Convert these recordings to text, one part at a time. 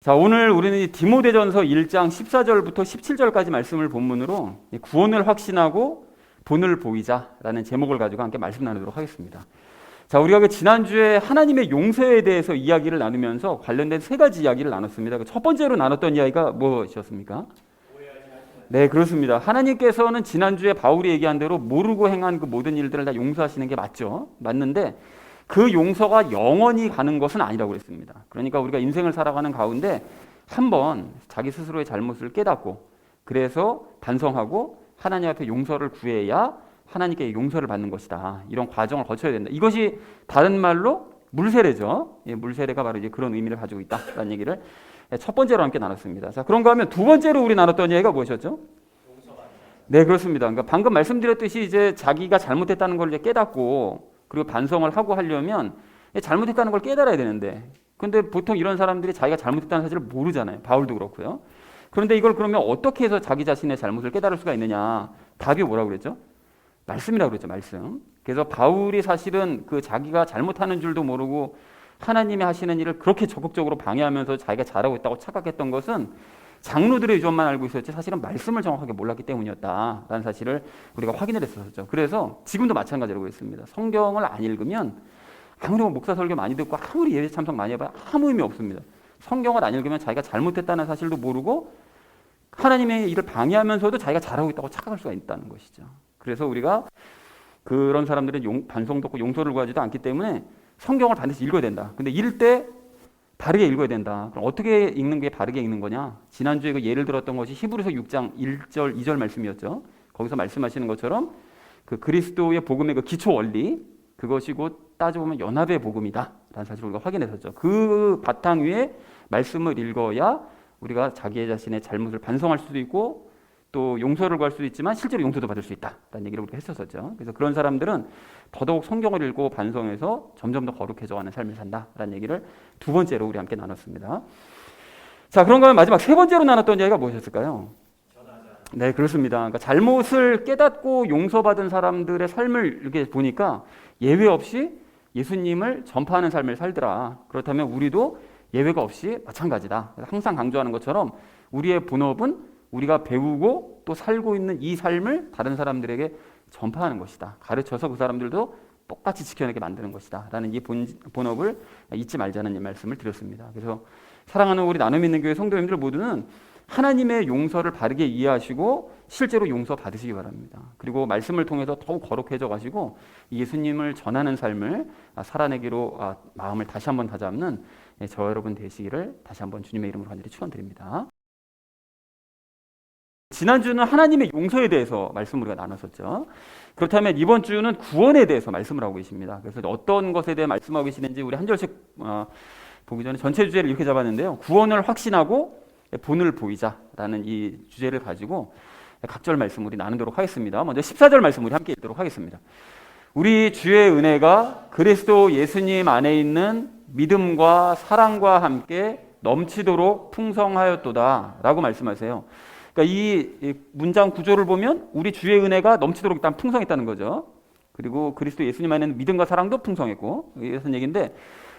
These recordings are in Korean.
자, 오늘 우리는 이 디모데전서 1장 14절부터 17절까지 말씀을 본문으로 구원을 확신하고 본을 보이자라는 제목을 가지고 함께 말씀 나누도록 하겠습니다. 자, 우리가 지난주에 하나님의 용서에 대해서 이야기를 나누면서 관련된 세 가지 이야기를 나눴습니다. 첫 번째로 나눴던 이야기가 무엇이었습니까? 네, 그렇습니다. 하나님께서는 지난주에 바울이 얘기한 대로 모르고 행한 그 모든 일들을 다 용서하시는 게 맞죠. 맞는데 그 용서가 영원히 가는 것은 아니라고 그랬습니다. 그러니까 우리가 인생을 살아가는 가운데 한번 자기 스스로의 잘못을 깨닫고 그래서 반성하고 하나님 앞에 용서를 구해야 하나님께 용서를 받는 것이다. 이런 과정을 거쳐야 된다. 이것이 다른 말로 물세례죠. 물세례가 바로 이제 그런 의미를 가지고 있다라는 얘기를 첫 번째로 함께 나눴습니다. 자, 그런가 하면 두 번째로 우리 나눴던 얘기가 무엇이었죠? 네, 그렇습니다. 그러니까 방금 말씀드렸듯이 이제 자기가 잘못했다는 걸 이제 깨닫고 그리고 반성을 하고 하려면 잘못했다는 걸 깨달아야 되는데, 근데 보통 이런 사람들이 자기가 잘못했다는 사실을 모르잖아요. 바울도 그렇고요. 그런데 이걸 그러면 어떻게 해서 자기 자신의 잘못을 깨달을 수가 있느냐? 답이 뭐라고 그랬죠? 말씀이라고 그랬죠. 말씀. 그래서 바울이 사실은 그 자기가 잘못하는 줄도 모르고 하나님이 하시는 일을 그렇게 적극적으로 방해하면서 자기가 잘하고 있다고 착각했던 것은 장로들의 의존만 알고 있었지 사실은 말씀을 정확하게 몰랐기 때문이었다라는 사실을 우리가 확인을 했었죠. 그래서 지금도 마찬가지라고 했습니다. 성경을 안 읽으면 아무리 목사 설교 많이 듣고 아무리 예배 참석 많이 해봐야 아무 의미 없습니다. 성경을 안 읽으면 자기가 잘못했다는 사실도 모르고 하나님의 일을 방해하면서도 자기가 잘하고 있다고 착각할 수가 있다는 것이죠. 그래서 우리가 그런 사람들은 반성도 없고 용서를 구하지도 않기 때문에 성경을 반드시 읽어야 된다. 근데 읽을 때 바르게 읽어야 된다. 그럼 어떻게 읽는 게 바르게 읽는 거냐? 지난주에 그 예를 들었던 것이 히브리서 6장 1절, 2절 말씀이었죠. 거기서 말씀하시는 것처럼 그 그리스도의 복음의 그 기초 원리, 그것이 곧 따져보면 연합의 복음이다 라는 사실을 우리가 확인했었죠. 그 바탕 위에 말씀을 읽어야 우리가 자기 자신의 잘못을 반성할 수도 있고 또 용서를 구할 수도 있지만 실제로 용서도 받을 수 있다라는 얘기를 우리가 했었죠. 그래서 그런 사람들은 더더욱 성경을 읽고 반성해서 점점 더 거룩해져가는 삶을 산다라는 얘기를 두 번째로 우리 함께 나눴습니다. 자, 그런가 하면 마지막 세 번째로 나눴던 이야기가 무엇이었을까요? 네, 그렇습니다. 그러니까 잘못을 깨닫고 용서받은 사람들의 삶을 이렇게 보니까 예외 없이 예수님을 전파하는 삶을 살더라. 그렇다면 우리도 예외가 없이 마찬가지다. 항상 강조하는 것처럼 우리의 본업은 우리가 배우고 또 살고 있는 이 삶을 다른 사람들에게 전파하는 것이다. 가르쳐서 그 사람들도 똑같이 지켜내게 만드는 것이다. 라는 이 본업을 잊지 말자는 이 말씀을 드렸습니다. 그래서 사랑하는 우리 나눔 있는 교회 성도님들 모두는 하나님의 용서를 바르게 이해하시고 실제로 용서 받으시기 바랍니다. 그리고 말씀을 통해서 더욱 거룩해져 가시고 예수님을 전하는 삶을 살아내기로 마음을 다시 한번 다잡는 저 여러분 되시기를 다시 한번 주님의 이름으로 간절히 축원드립니다. 지난주는 하나님의 용서에 대해서 말씀을 우리가 나눴었죠. 그렇다면 이번 주는 구원에 대해서 말씀을 하고 계십니다. 그래서 어떤 것에 대해 말씀하고 계시는지 우리 한 절씩 보기 전에 전체 주제를 이렇게 잡았는데요. 구원을 확신하고 본을 보이자라는 이 주제를 가지고 각절 말씀 우리 나누도록 하겠습니다. 먼저 14절 말씀 우리 함께 읽도록 하겠습니다. 우리 주의 은혜가 그리스도 예수님 안에 있는 믿음과 사랑과 함께 넘치도록 풍성하였도다 라고 말씀하세요. 그러니까 이 문장 구조를 보면 우리 주의 은혜가 넘치도록 일단 풍성했다는 거죠. 그리고 그리스도 예수님 안에는 믿음과 사랑도 풍성했고 이런 얘기인데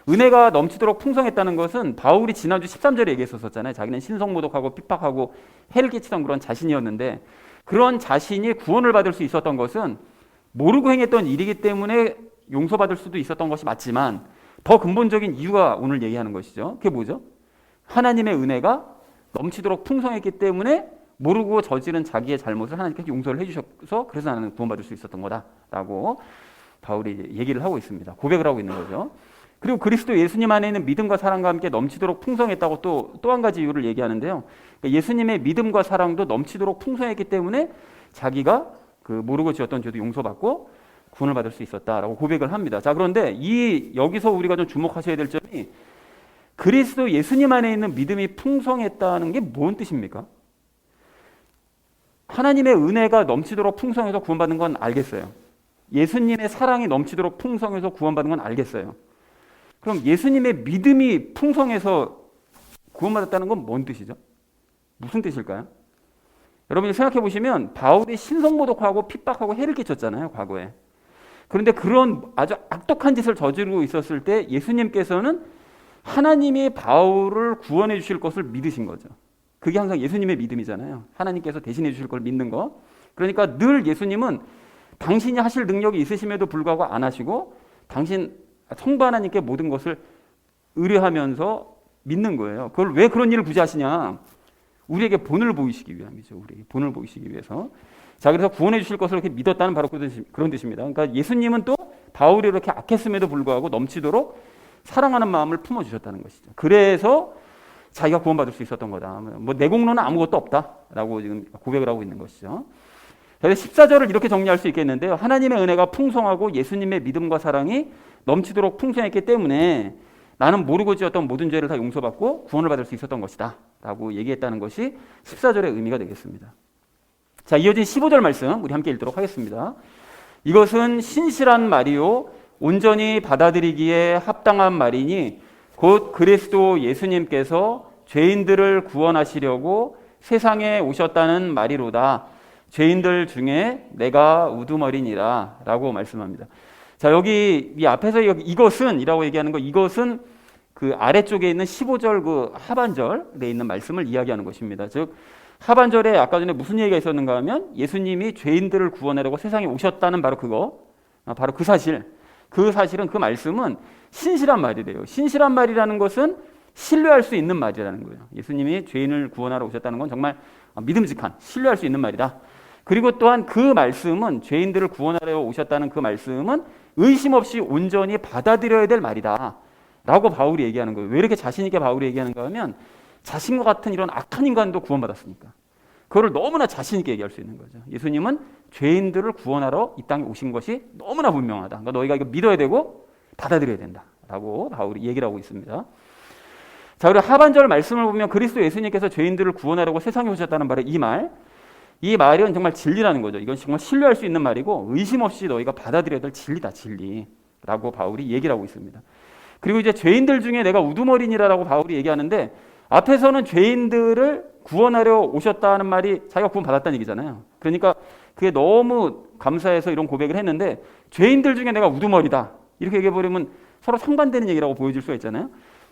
은혜가 넘치도록 풍성했다는 것은 바울이 지난주 13절에 얘기했었잖아요. 자기는 신성모독하고 핍박하고 해를 끼치던 그런 자신이었는데 그런 자신이 구원을 받을 수 있었던 것은 모르고 행했던 일이기 때문에 용서받을 수도 있었던 것이 맞지만 더 근본적인 이유가 오늘 얘기하는 것이죠. 그게 뭐죠? 하나님의 은혜가 넘치도록 풍성했기 때문에 모르고 저지른 자기의 잘못을 하나님께서 용서를 해주셔서 그래서 나는 구원받을 수 있었던 거다라고 바울이 얘기를 하고 있습니다. 고백을 하고 있는 거죠. 그리고 그리스도 예수님 안에 있는 믿음과 사랑과 함께 넘치도록 풍성했다고 또 한 가지 이유를 얘기하는데요. 그러니까 예수님의 믿음과 사랑도 넘치도록 풍성했기 때문에 자기가 그 모르고 지었던 죄도 용서받고 구원을 받을 수 있었다라고 고백을 합니다. 자, 그런데 여기서 우리가 좀 주목하셔야 될 점이 그리스도 예수님 안에 있는 믿음이 풍성했다는 게 뭔 뜻입니까? 하나님의 은혜가 넘치도록 풍성해서 구원받는 건 알겠어요. 예수님의 사랑이 넘치도록 풍성해서 구원받는 건 알겠어요. 그럼 예수님의 믿음이 풍성해서 구원받았다는 건 뭔 뜻이죠? 무슨 뜻일까요? 여러분이 생각해 보시면 바울이 신성모독하고 핍박하고 해를 끼쳤잖아요, 과거에. 그런데 그런 아주 악독한 짓을 저지르고 있었을 때 예수님께서는 하나님이 바울을 구원해 주실 것을 믿으신 거죠. 그게 항상 예수님의 믿음이잖아요. 하나님께서 대신해 주실 걸 믿는 거. 그러니까 늘 예수님은 당신이 하실 능력이 있으심에도 불구하고 안 하시고 당신 성부 하나님께 모든 것을 의뢰하면서 믿는 거예요. 그걸 왜 그런 일을 굳이 하시냐? 우리에게 본을 보이시기 위함이죠. 우리에게 본을 보이시기 위해서. 자, 그래서 구원해 주실 것을 이렇게 믿었다는 바로 그런 뜻입니다. 그러니까 예수님은 또 바울이 이렇게 악했음에도 불구하고 넘치도록 사랑하는 마음을 품어주셨다는 것이죠. 그래서 자기가 구원받을 수 있었던 거다. 뭐 내 공로는 아무것도 없다라고 지금 고백을 하고 있는 것이죠. 그래서 14절을 이렇게 정리할 수 있겠는데요. 하나님의 은혜가 풍성하고 예수님의 믿음과 사랑이 넘치도록 풍성했기 때문에 나는 모르고 지었던 모든 죄를 다 용서받고 구원을 받을 수 있었던 것이다 라고 얘기했다는 것이 14절의 의미가 되겠습니다. 자, 이어진 15절 말씀 우리 함께 읽도록 하겠습니다. 이것은 신실한 말이요 온전히 받아들이기에 합당한 말이니 곧 그리스도 예수님께서 죄인들을 구원하시려고 세상에 오셨다는 말이로다. 죄인들 중에 내가 우두머리니라 라고 말씀합니다. 자, 여기 이 앞에서 이것은 이라고 얘기하는 거, 이것은 그 아래쪽에 있는 15절 그 하반절에 있는 말씀을 이야기하는 것입니다. 즉 하반절에 아까 전에 무슨 얘기가 있었는가 하면 예수님이 죄인들을 구원하려고 세상에 오셨다는 바로 그거, 바로 그 사실. 그 사실은, 그 말씀은 신실한 말이래요. 신실한 말이라는 것은 신뢰할 수 있는 말이라는 거예요. 예수님이 죄인을 구원하러 오셨다는 건 정말 믿음직한, 신뢰할 수 있는 말이다. 그리고 또한 그 말씀은, 죄인들을 구원하러 오셨다는 그 말씀은 의심 없이 온전히 받아들여야 될 말이다 라고 바울이 얘기하는 거예요. 왜 이렇게 자신 있게 바울이 얘기하는가 하면 자신과 같은 이런 악한 인간도 구원받았으니까. 그거를 너무나 자신 있게 얘기할 수 있는 거죠. 예수님은 죄인들을 구원하러 이 땅에 오신 것이 너무나 분명하다. 그러니까 너희가 이거 믿어야 되고 받아들여야 된다라고 바울이 얘기를 하고 있습니다. 자, 그리고 하반절 말씀을 보면 그리스도 예수님께서 죄인들을 구원하려고 세상에 오셨다는 말의 이 말은 정말 진리라는 거죠. 이건 정말 신뢰할 수 있는 말이고 의심 없이 너희가 받아들여야 될 진리다, 진리라고 바울이 얘기를 하고 있습니다. 그리고 이제 죄인들 중에 내가 우두머리니라라고 바울이 얘기하는데 앞에서는 죄인들을 구원하려 오셨다는 말이 자기가 구원받았다는 얘기잖아요. 그러니까 그게 너무 감사해서 이런 고백을 했는데 죄인들 중에 내가 우두머리다 이렇게 얘기해버리면 서로 상반되는 얘기라고 보여질 수가 있잖아요.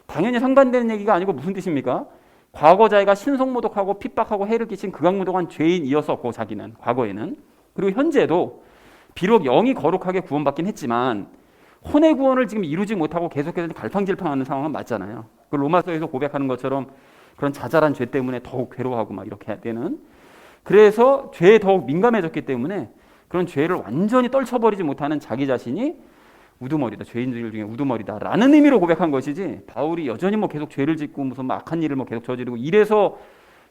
당연히 상반되는 얘기가 아니고 무슨 뜻입니까? 과거 자기가 신성모독하고 핍박하고 해를 끼친 극악무도한 죄인이었었고 자기는 과거에는, 그리고 현재도 비록 영이 거룩하게 구원받긴 했지만 혼의 구원을 지금 이루지 못하고 계속해서 갈팡질팡하는 상황은 맞잖아요. 그 로마서에서 고백하는 것처럼 그런 자잘한 죄 때문에 더욱 괴로워하고 막 이렇게 되는, 그래서 죄에 더욱 민감해졌기 때문에 그런 죄를 완전히 떨쳐버리지 못하는 자기 자신이 우두머리다, 죄인들 중에 우두머리다 라는 의미로 고백한 것이지, 바울이 여전히 뭐 계속 죄를 짓고 무슨 뭐 악한 일을 뭐 계속 저지르고 이래서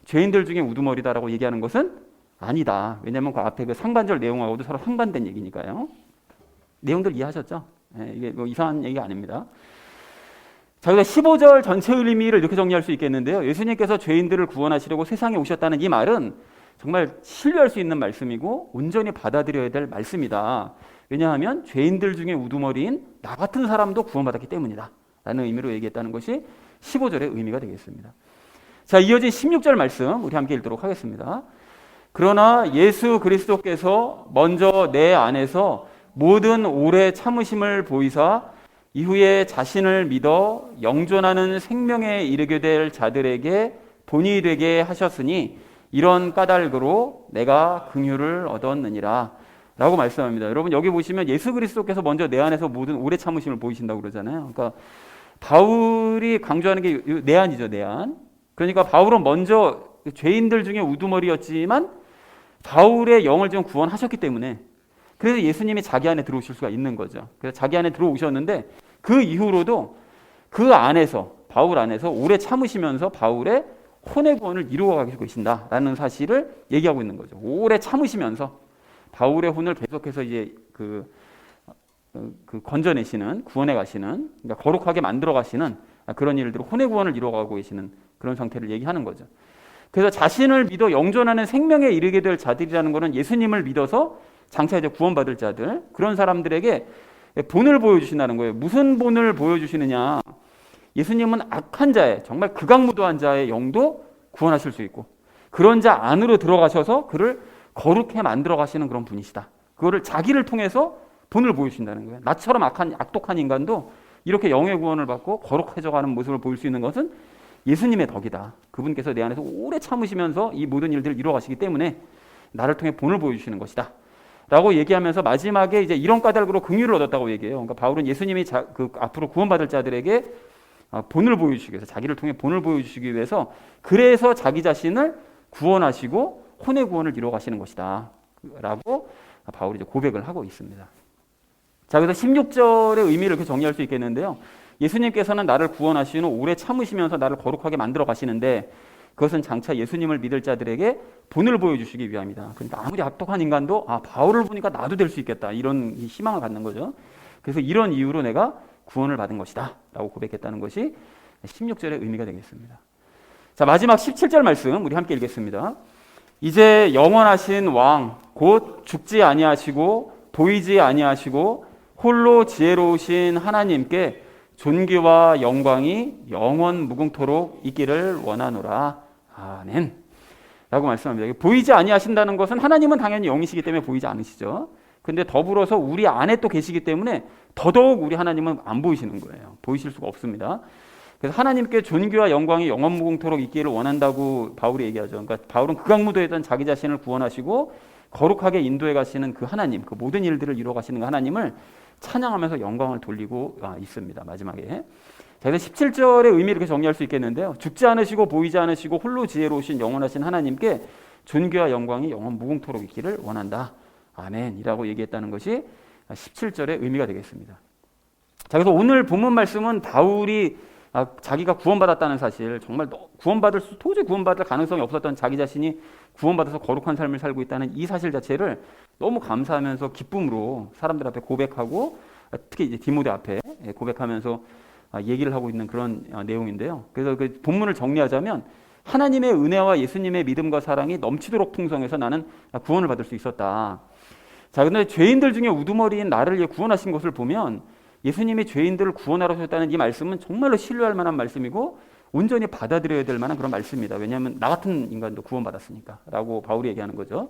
죄인들 중에 우두머리다라고 얘기하는 것은 아니다. 왜냐하면 그 앞에 그 상반절 내용하고도 서로 상반된 얘기니까요. 내용들 이해하셨죠? 네, 이게 뭐 이상한 얘기가 아닙니다. 자, 그래서 15절 전체 의미를 이렇게 정리할 수 있겠는데요. 예수님께서 죄인들을 구원하시려고 세상에 오셨다는 이 말은 정말 신뢰할 수 있는 말씀이고 온전히 받아들여야 될 말씀이다. 왜냐하면 죄인들 중에 우두머리인 나 같은 사람도 구원받았기 때문이다 라는 의미로 얘기했다는 것이 15절의 의미가 되겠습니다. 자, 이어진 16절 말씀 우리 함께 읽도록 하겠습니다. 그러나 예수 그리스도께서 먼저 내 안에서 모든 오래 참으심을 보이사 이후에 자신을 믿어 영존하는 생명에 이르게 될 자들에게 본이 되게 하셨으니 이런 까닭으로 내가 긍휼을 얻었느니라 라고 말씀합니다. 여러분 여기 보시면 예수 그리스도께서 먼저 내 안에서 모든 오래 참으심을 보이신다고 그러잖아요. 그러니까 바울이 강조하는 게 내안이죠, 내안. 그러니까 바울은 먼저 죄인들 중에 우두머리였지만 바울의 영을 좀 구원하셨기 때문에 그래서 예수님이 자기 안에 들어오실 수가 있는 거죠. 그래서 자기 안에 들어오셨는데 그 이후로도 그 안에서, 바울 안에서 오래 참으시면서 바울의 혼의 구원을 이루어가고 계신다라는 사실을 얘기하고 있는 거죠. 오래 참으시면서 바울의 혼을 계속해서 이제 그 건져내시는, 구원해 가시는, 그러니까 거룩하게 만들어 가시는 그런 일들을, 혼의 구원을 이루어가고 계시는 그런 상태를 얘기하는 거죠. 그래서 자신을 믿어 영존하는 생명에 이르게 될 자들이라는 것은 예수님을 믿어서 장차 이제 구원받을 자들, 그런 사람들에게 본을 보여주신다는 거예요. 무슨 본을 보여주시느냐? 예수님은 악한 자의, 정말 극악무도한 자의 영도 구원하실 수 있고 그런 자 안으로 들어가셔서 그를 거룩해 만들어 가시는 그런 분이시다. 그거를 자기를 통해서 본을 보여주신다는 거예요. 나처럼 악독한 인간도 이렇게 영의 구원을 받고 거룩해져가는 모습을 보일 수 있는 것은 예수님의 덕이다. 그분께서 내 안에서 오래 참으시면서 이 모든 일들을 이루어가시기 때문에 나를 통해 본을 보여주시는 것이다 라고 얘기하면서 마지막에 이제 이런 까닭으로 긍휼을 얻었다고 얘기해요. 그러니까 바울은 예수님이 앞으로 구원받을 자들에게 본을 보여주시기 위해서, 자기를 통해 본을 보여주시기 위해서 그래서 자기 자신을 구원하시고 혼의 구원을 이루어 가시는 것이다 라고 바울이 이제 고백을 하고 있습니다. 자, 그래서 16절의 의미를 이렇게 정리할 수 있겠는데요. 예수님께서는 나를 구원하시는 오래 참으시면서 나를 거룩하게 만들어 가시는데 그것은 장차 예수님을 믿을 자들에게 본을 보여주시기 위함이다. 그러니까 아무리 악독한 인간도 바울을 보니까 나도 될 수 있겠다 이런 희망을 갖는 거죠. 그래서 이런 이유로 내가 구원을 받은 것이다 라고 고백했다는 것이 16절의 의미가 되겠습니다. 자, 마지막 17절 말씀 우리 함께 읽겠습니다. 이제 영원하신 왕 곧 죽지 아니하시고 보이지 아니하시고 홀로 지혜로우신 하나님께 존귀와 영광이 영원 무궁토록 있기를 원하노라. 아멘 라고 말씀합니다. 보이지 아니하신다는 것은 하나님은 당연히 영이시기 때문에 보이지 않으시죠. 근데 더불어서 우리 안에 또 계시기 때문에 더더욱 우리 하나님은 안 보이시는 거예요. 보이실 수가 없습니다. 그래서 하나님께 존귀와 영광이 영원 무궁토록 있기를 원한다고 바울이 얘기하죠. 그러니까 바울은 극악무도에 있던 자기 자신을 구원하시고 거룩하게 인도해 가시는 그 하나님, 그 모든 일들을 이루어 가시는 그 하나님을 찬양하면서 영광을 돌리고 있습니다. 마지막에. 자, 그래서 17절의 의미를 이렇게 정리할 수 있겠는데요. 죽지 않으시고 보이지 않으시고 홀로 지혜로우신 영원하신 하나님께 존귀와 영광이 영원 무궁토록 있기를 원한다. 아멘이라고 얘기했다는 것이 17절의 의미가 되겠습니다. 자, 그래서 오늘 본문 말씀은 바울이 자기가 구원받았다는 사실, 정말 도저히 구원받을 가능성이 없었던 자기 자신이 구원받아서 거룩한 삶을 살고 있다는 이 사실 자체를 너무 감사하면서 기쁨으로 사람들 앞에 고백하고, 특히 이제 디모데 앞에 고백하면서 얘기를 하고 있는 그런 내용인데요. 그래서 그 본문을 정리하자면 하나님의 은혜와 예수님의 믿음과 사랑이 넘치도록 풍성해서 나는 구원을 받을 수 있었다. 자, 근데 죄인들 중에 우두머리인 나를 구원하신 것을 보면 예수님이 죄인들을 구원하러 오셨다는 이 말씀은 정말로 신뢰할 만한 말씀이고 온전히 받아들여야 될 만한 그런 말씀입니다. 왜냐하면 나 같은 인간도 구원받았으니까 라고 바울이 얘기하는 거죠.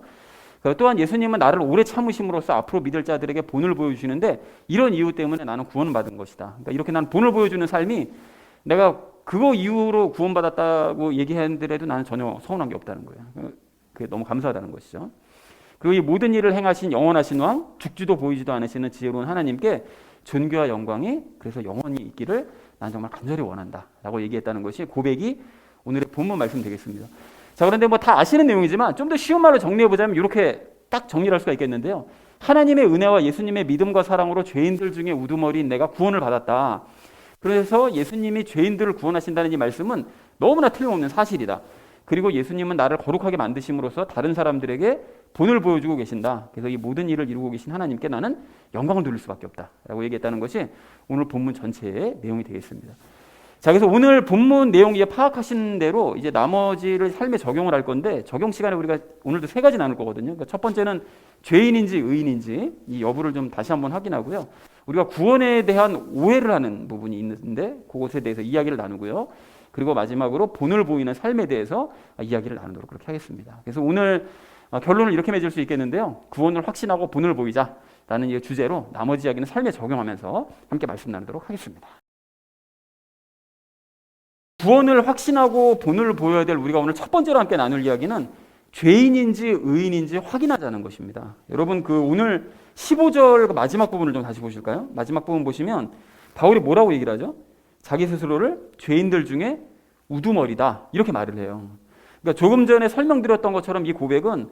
또한 예수님은 나를 오래 참으심으로써 앞으로 믿을 자들에게 본을 보여주시는데 이런 이유 때문에 나는 구원을 받은 것이다. 그러니까 이렇게 나는 본을 보여주는 삶이 내가 그거 이후로 구원받았다고 얘기하는데도 나는 전혀 서운한 게 없다는 거예요. 그게 너무 감사하다는 것이죠. 그리고 이 모든 일을 행하신 영원하신 왕, 죽지도 보이지도 않으시는 지혜로운 하나님께 존귀와 영광이 그래서 영원히 있기를 난 정말 간절히 원한다 라고 얘기했다는 것이 고백이 오늘의 본문 말씀 되겠습니다. 자, 그런데 뭐 다 아시는 내용이지만 좀 더 쉬운 말로 정리해보자면 이렇게 딱 정리를 할 수가 있겠는데요. 하나님의 은혜와 예수님의 믿음과 사랑으로 죄인들 중에 우두머리인 내가 구원을 받았다. 그래서 예수님이 죄인들을 구원하신다는 이 말씀은 너무나 틀림없는 사실이다. 그리고 예수님은 나를 거룩하게 만드심으로써 다른 사람들에게 본을 보여주고 계신다. 그래서 이 모든 일을 이루고 계신 하나님께 나는 영광을 돌릴 수밖에 없다 라고 얘기했다는 것이 오늘 본문 전체의 내용이 되겠습니다. 자, 그래서 오늘 본문 내용 파악하신 대로 이제 나머지를 삶에 적용을 할 건데 적용 시간에 우리가 오늘도 세 가지 나눌 거거든요. 그러니까 첫 번째는 죄인인지 의인인지 이 여부를 좀 다시 한번 확인하고요. 우리가 구원에 대한 오해를 하는 부분이 있는데 그것에 대해서 이야기를 나누고요. 그리고 마지막으로 본을 보이는 삶에 대해서 이야기를 나누도록 그렇게 하겠습니다. 그래서 오늘 결론을 이렇게 맺을 수 있겠는데요. 구원을 확신하고 본을 보이자라는 이 주제로 나머지 이야기는 삶에 적용하면서 함께 말씀 나누도록 하겠습니다. 구원을 확신하고 본을 보여야 될 우리가 오늘 첫 번째로 함께 나눌 이야기는 죄인인지 의인인지 확인하자는 것입니다. 여러분 오늘 15절 마지막 부분을 좀 다시 보실까요? 마지막 부분 보시면 바울이 뭐라고 얘기를 하죠? 자기 스스로를 죄인들 중에 우두머리다 이렇게 말을 해요. 그러니까 조금 전에 설명드렸던 것처럼 이 고백은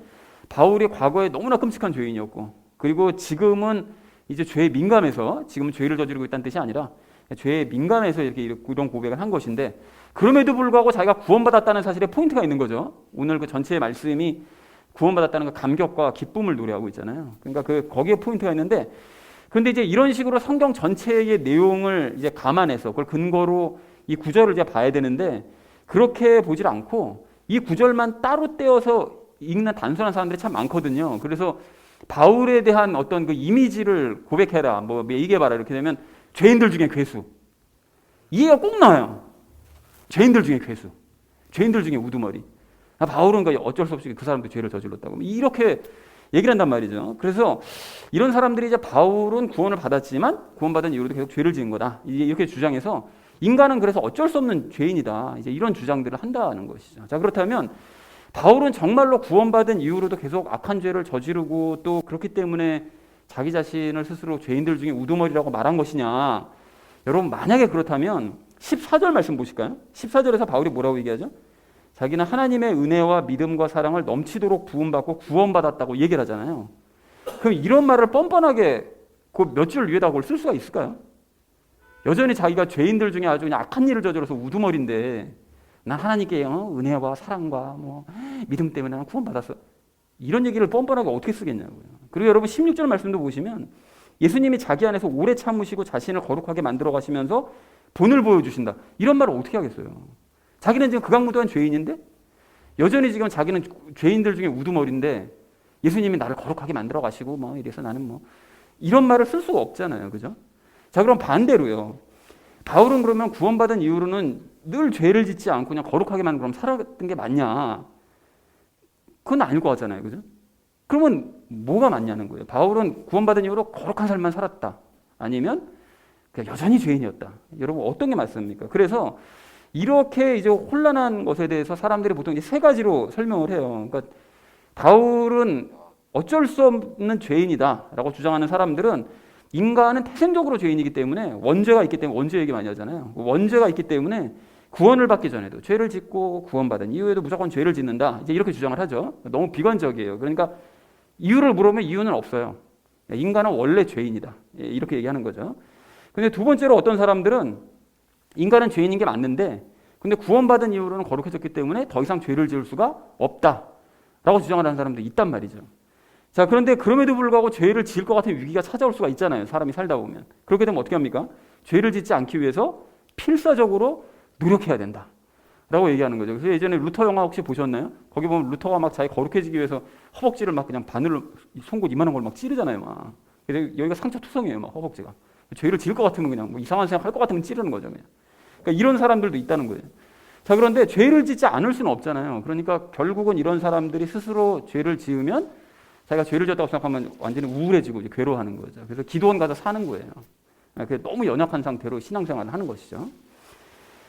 바울이 과거에 너무나 끔찍한 죄인이었고 그리고 지금은 이제 죄에 민감해서 지금은 죄를 저지르고 있다는 뜻이 아니라 죄에 민감해서 이런 고백을 한 것인데 그럼에도 불구하고 자기가 구원받았다는 사실에 포인트가 있는 거죠. 오늘 그 전체의 말씀이 구원받았다는 그 감격과 기쁨을 노래하고 있잖아요. 그러니까 거기에 포인트가 있는데 그런데 이제 이런 식으로 성경 전체의 내용을 이제 감안해서 그걸 근거로 이 구절을 이제 봐야 되는데 그렇게 보질 않고 이 구절만 따로 떼어서 읽는 단순한 사람들이 참 많거든요. 그래서 바울에 대한 어떤 그 이미지를 고백해라, 뭐 얘기해봐라 이렇게 되면 죄인들 중에 괴수 이해가 꼭 나와요. 죄인들 중에 괴수, 죄인들 중에 우두머리. 바울은 어쩔 수 없이 그 사람도 죄를 저질렀다고 이렇게 얘기를 한단 말이죠. 그래서 이런 사람들이 이제 바울은 구원을 받았지만 구원받은 이후로도 계속 죄를 지은 거다. 이렇게 주장해서 인간은 그래서 어쩔 수 없는 죄인이다. 이제 이런 주장들을 한다는 것이죠. 자, 그렇다면 바울은 정말로 구원받은 이후로도 계속 악한 죄를 저지르고 또 그렇기 때문에 자기 자신을 스스로 죄인들 중에 우두머리라고 말한 것이냐? 여러분 만약에 그렇다면 14절 말씀 보실까요? 14절에서 바울이 뭐라고 얘기하죠? 자기는 하나님의 은혜와 믿음과 사랑을 넘치도록 부음받고 구원받았다고 얘기를 하잖아요. 그럼 이런 말을 뻔뻔하게 그 몇 줄 위에다 그걸 쓸 수가 있을까요? 여전히 자기가 죄인들 중에 아주 그냥 악한 일을 저질러서 우두머리인데 난 하나님께 은혜와 사랑과 뭐 믿음 때문에 난 구원받았어. 이런 얘기를 뻔뻔하게 어떻게 쓰겠냐고요. 그리고 여러분 16절 말씀도 보시면 예수님이 자기 안에서 오래 참으시고 자신을 거룩하게 만들어 가시면서 본을 보여주신다. 이런 말을 어떻게 하겠어요? 자기는 지금 극악무도한 죄인인데 여전히 지금 자기는 죄인들 중에 우두머리인데 예수님이 나를 거룩하게 만들어 가시고 뭐 이래서 나는 뭐 이런 말을 쓸 수가 없잖아요. 그죠? 자, 그럼 반대로요. 바울은 그러면 구원받은 이후로는 늘 죄를 짓지 않고 그냥 거룩하게만 그럼 살았던 게 맞냐? 그건 아닐 거 같잖아요. 그죠? 그러면 뭐가 맞냐는 거예요. 바울은 구원받은 이후로 거룩한 삶만 살았다. 아니면 그냥 여전히 죄인이었다. 여러분 어떤 게 맞습니까? 그래서 이렇게 이제 혼란한 것에 대해서 사람들이 보통 이제 세 가지로 설명을 해요. 그러니까 바울은 어쩔 수 없는 죄인이다라고 주장하는 사람들은 인간은 태생적으로 죄인이기 때문에 원죄가 있기 때문에 원죄 얘기 많이 하잖아요. 원죄가 있기 때문에 구원을 받기 전에도 죄를 짓고 구원받은 이후에도 무조건 죄를 짓는다. 이제 이렇게 주장을 하죠. 너무 비관적이에요. 그러니까 이유를 물으면 이유는 없어요. 인간은 원래 죄인이다. 이렇게 얘기하는 거죠. 근데 두 번째로 어떤 사람들은 인간은 죄인인 게 맞는데 근데 구원받은 이후로는 거룩해졌기 때문에 더 이상 죄를 지을 수가 없다라고 주장을 하는 사람도 있단 말이죠. 자, 그런데 그럼에도 불구하고 죄를 지을 것 같은 위기가 찾아올 수가 있잖아요. 사람이 살다 보면. 그렇게 되면 어떻게 합니까? 죄를 짓지 않기 위해서 필사적으로 노력해야 된다 라고 얘기하는 거죠. 그래서 예전에 루터 영화 혹시 보셨나요? 거기 보면 루터가 막 자기 거룩해지기 위해서 허벅지를 막 그냥 바늘로 송곳 이만한 걸 막 찌르잖아요. 막. 그래서 여기가 상처투성이에요. 막 허벅지가. 죄를 지을 것 같으면 그냥 뭐 이상한 생각 할 것 같으면 찌르는 거죠. 그냥. 그러니까 이런 사람들도 있다는 거예요. 자, 그런데 죄를 짓지 않을 수는 없잖아요. 그러니까 결국은 이런 사람들이 스스로 죄를 지으면 자기가 죄를 졌다고 생각하면 완전히 우울해지고 이제 괴로워하는 거죠. 그래서 기도원 가서 사는 거예요. 너무 연약한 상태로 신앙생활을 하는 것이죠.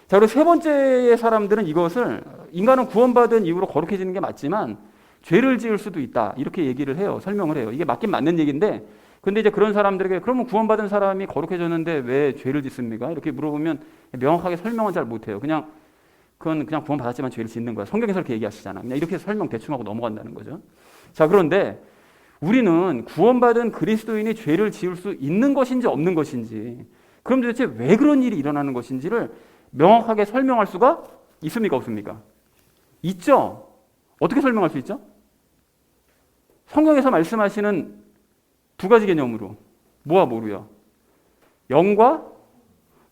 자, 그리고 세 번째의 사람들은 이것을 인간은 구원받은 이후로 거룩해지는 게 맞지만 죄를 지을 수도 있다. 이렇게 얘기를 해요. 설명을 해요. 이게 맞긴 맞는 얘기인데 근데 이제 그런 사람들에게 그러면 구원받은 사람이 거룩해졌는데 왜 죄를 짓습니까? 이렇게 물어보면 명확하게 설명은 잘 못해요. 그건 그냥 구원받았지만 죄를 짓는 거야. 성경에서 이렇게 얘기하시잖아. 그냥 이렇게 설명 대충 하고 넘어간다는 거죠. 자, 그런데 우리는 구원받은 그리스도인이 죄를 지을 수 있는 것인지 없는 것인지 그럼 도대체 왜 그런 일이 일어나는 것인지를 명확하게 설명할 수가 있습니까? 없습니까? 있죠. 어떻게 설명할 수 있죠? 성경에서 말씀하시는 두 가지 개념으로 뭐와 뭐로요? 영과